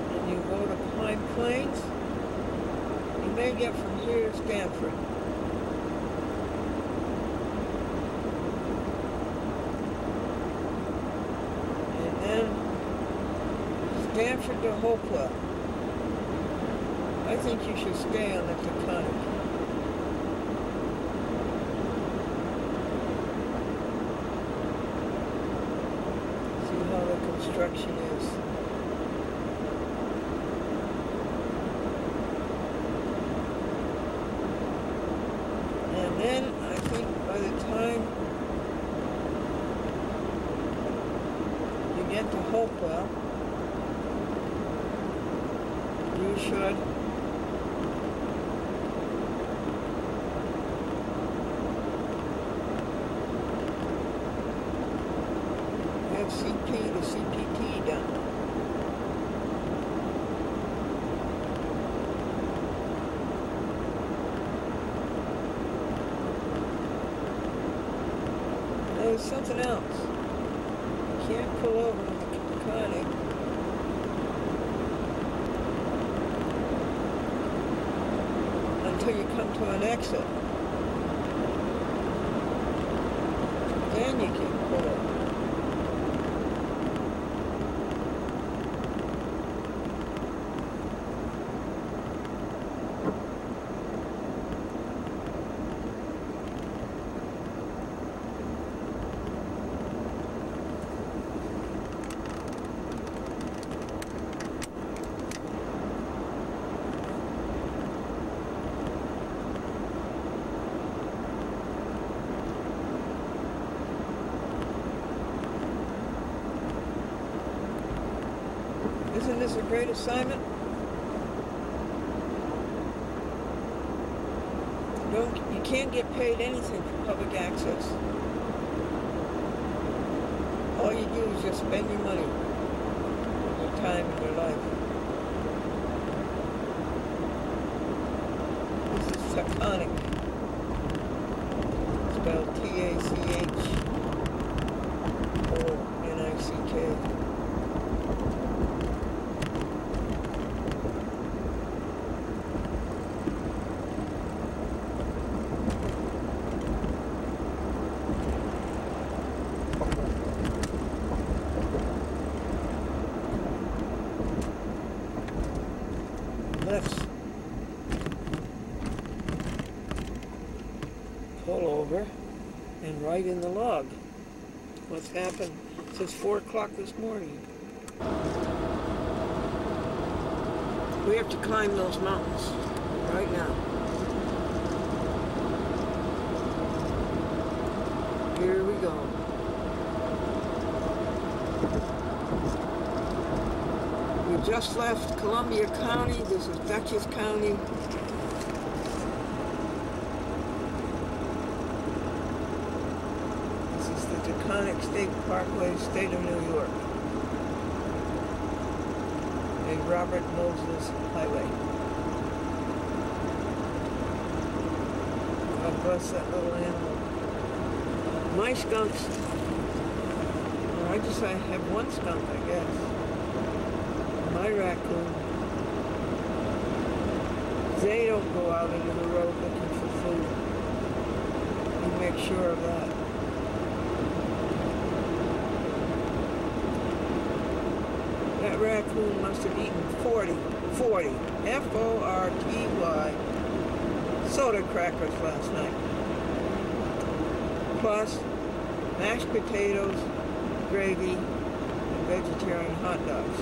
and you go to Pine Plains. You may get from here to Stanford. And then Stanford to Hopewell. I think you should stay on the Taconic. See how the construction is. should. Have CP to CPT done. There's something else. You can't pull over with the mechanic until you come to an exit. Then you can pull over. Isn't this a great assignment? You can't get paid anything for public access. All you do is just spend your money, your time, and your life. This is Taconic. Spelled T-A-C-H-O-N-I-C-K. Let's pull over and write in the log what's happened since 4 o'clock this morning. We have to climb those mountains right now. Here we go. We just left Columbia County. This is Dutchess County. This is the Taconic State Parkway, State of New York. And Robert Moses Highway. God bless that little animal. My skunks, well, I have one skunk, I guess. My raccoon, they don't go out into the road looking for food. You make sure of that. That raccoon must have eaten 40, F-O-R-T-Y, soda crackers last night. Plus, mashed potatoes, gravy, and vegetarian hot dogs.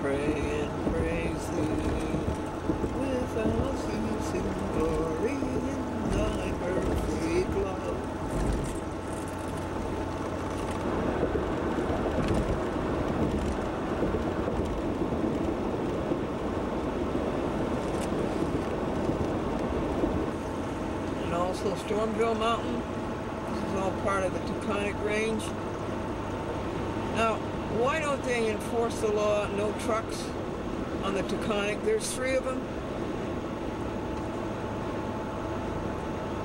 Pray and praise thee without ceasing, glory in thy perfect love. And also Stormville Mountain. This is all part of the Taconic Range. Now, why don't they enforce the law, no trucks on the Taconic? There's 3 of them.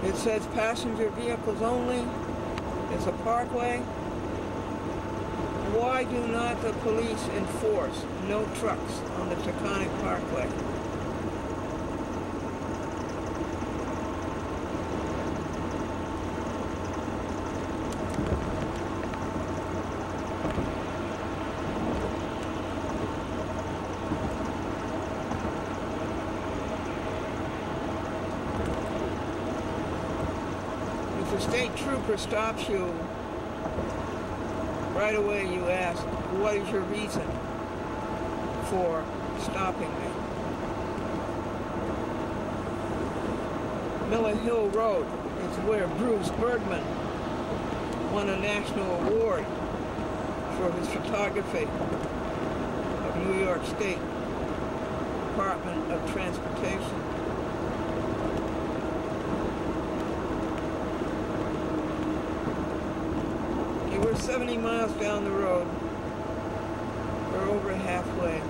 It says passenger vehicles only. It's a parkway. Why do not the police enforce no trucks on the Taconic Parkway? the state trooper stops you, right away you ask, what is your reason for stopping me? Miller Hill Road is where Bruce Bergman won a national award for his photography of New York State Department of Transportation. Okay, we're 70 miles down the road. We're over halfway.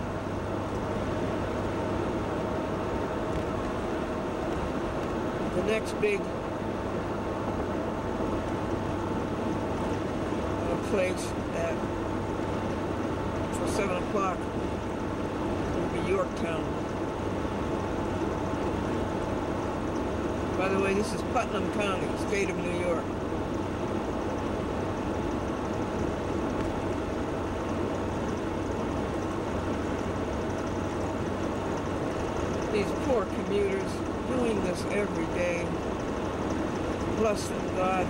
The next big place at for 7 o'clock will be Yorktown. By the way, this is Putnam County, state of New York. These poor commuters doing this every day. Bless them, God.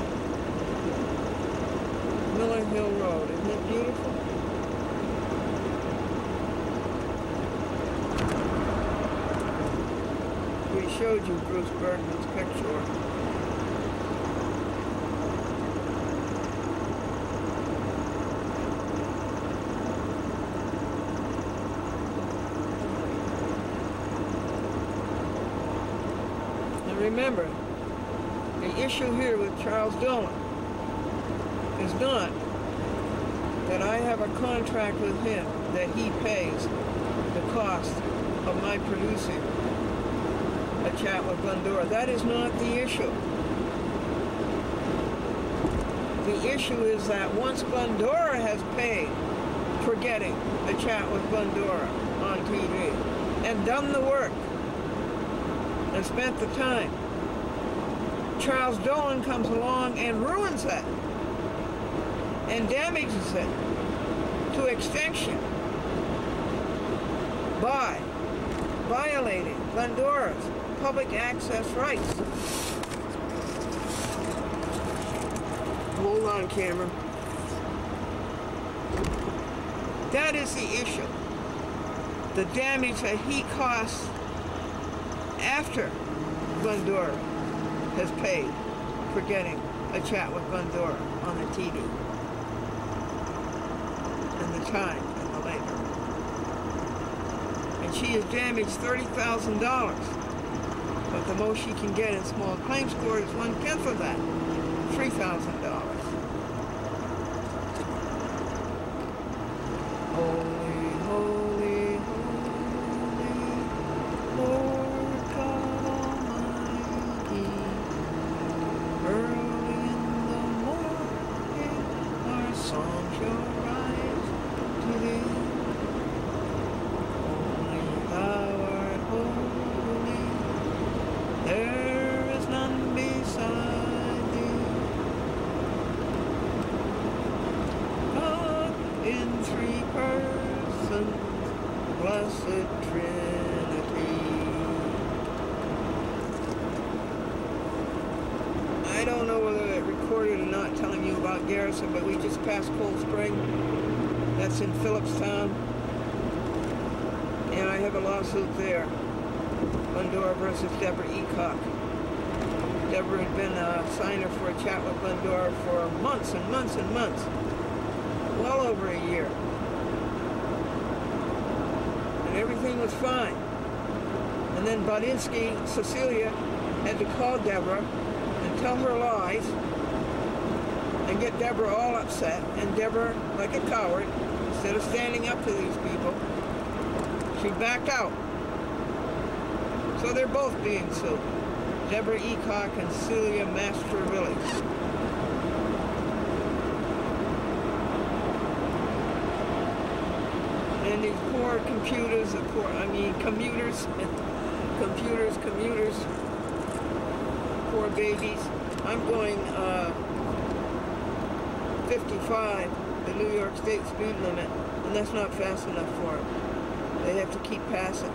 Miller Hill Road, isn't it beautiful? We showed you Bruce Bergman's picture. And remember, the issue here with Charles Dolan is not that I have a contract with him that he pays the cost of my producing a chat with Glendora. That is not the issue. The issue is that once Glendora has paid for getting a chat with Glendora on TV and done the work and spent the time, Charles Dolan comes along and ruins that and damages it to extinction by violating Glendora's public access rights. Hold on, camera. That is the issue. The damage that he costs after Glendora has paid for getting a chat with Glendora on the TV. And the time and the labor. And she has damaged $30,000. But the most she can get in small claims court is 1/10 of that, $3,000. Holy, holy, holy, Lord God Almighty. Early in the morning, our song shall rise to thee. Only thou art holy. There is none beside thee. God in three persons, blessed Trinity. I don't know whether it recorded or not telling you about Garrison, but we just passed Cold Spring. That's in Phillipstown. And I have a lawsuit there. Glendora versus Deborah Eacock. Deborah had been a signer for a chat with Glendora for months and months and months. Well over a year. And everything was fine. And then Bodinsky, Cecilia, had to call Deborah and tell her lies and get Deborah all upset. And Deborah, like a coward, instead of standing up to these people, she backed out. So they're both being sued. Deborah Eacock and Celia Mastrovilli. And these poor commuters, poor babies. I'm going 55, the New York State speed limit, and that's not fast enough for them. They have to keep passing.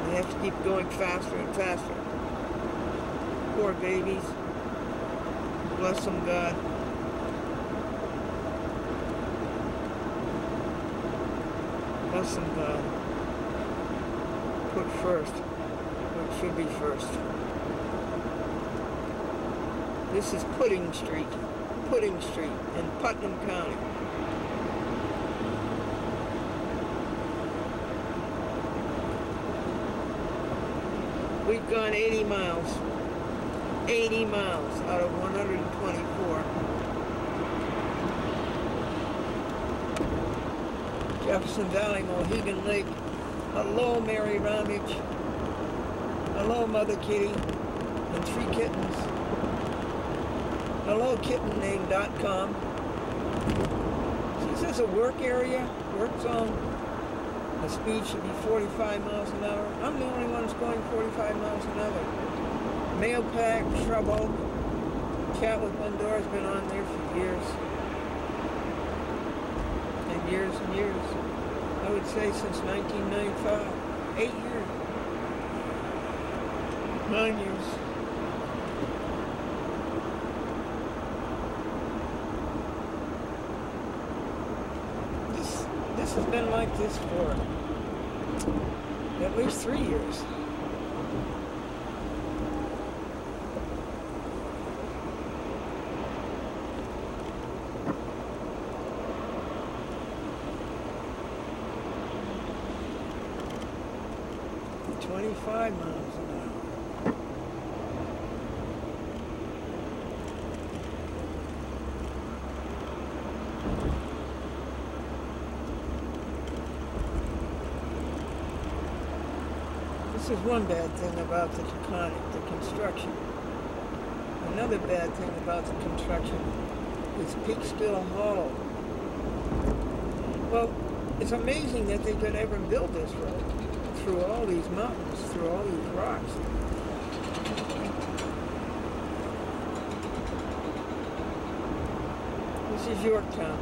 They have to keep going faster and faster. Poor babies. Bless them, God. Bless them, God. Put first what should be first. This is Pudding Street in Putnam County. We've gone 80 miles. 80 miles out of 124. Jefferson Valley, Mohegan Lake. Hello, Mary Ramage. Hello, Mother Kitty. And 3 kittens. Hello, kittenname.com. This is a work area, work zone. The speed should be 45 miles an hour. I'm the only one that's going 45 miles an hour. Mail pack, shrub oak. Chat with Glendora's been on there for years. And years and years. I would say since 1995. 8 years. 9 years. This has been like this for at least 3 years. $25 miles an hour. This is one bad thing about the Taconic, the construction. Another bad thing about the construction is Peekskill Hollow. Well, it's amazing that they could ever build this road through all these mountains, through all these rocks. This is Yorktown.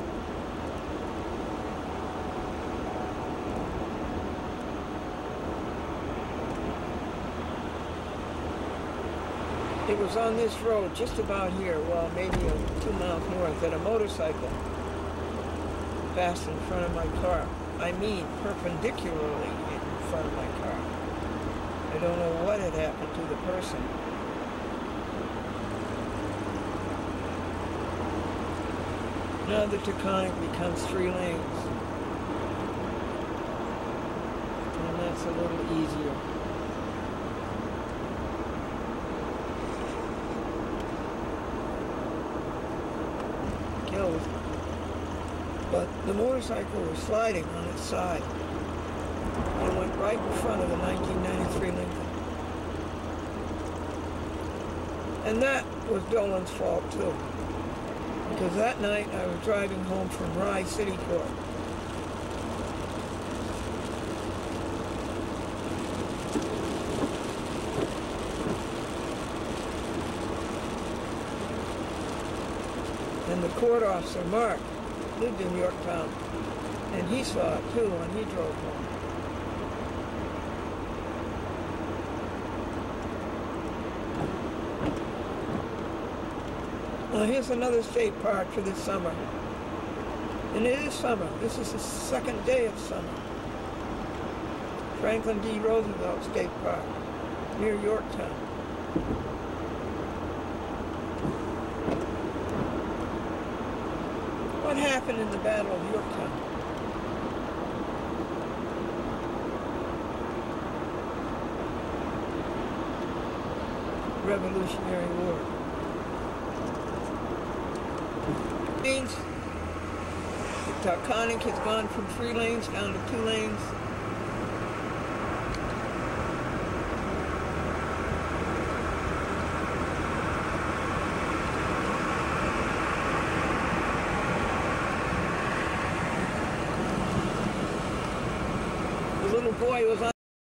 It was on this road, just about here, well, maybe 2 miles north, that a motorcycle passed in front of my car. I mean, perpendicularly in front of my car. I don't know what had happened to the person. Now the Taconic becomes 3 lanes. And that's a little easier. But the motorcycle was sliding on its side and went right in front of the 1993 Lincoln. And that was Dolan's fault too, because that night I was driving home from Rye City Court. And the court officer, Mark, lived in Yorktown, and he saw it too when he drove home. Now here's another state park for this summer. And it is summer. This is the 2nd day of summer. Franklin D. Roosevelt State Park, near Yorktown. What happened in the Battle of Yorktown? Revolutionary War. Means the Taconic has gone from 3 lanes down to 2 lanes. The little boy was on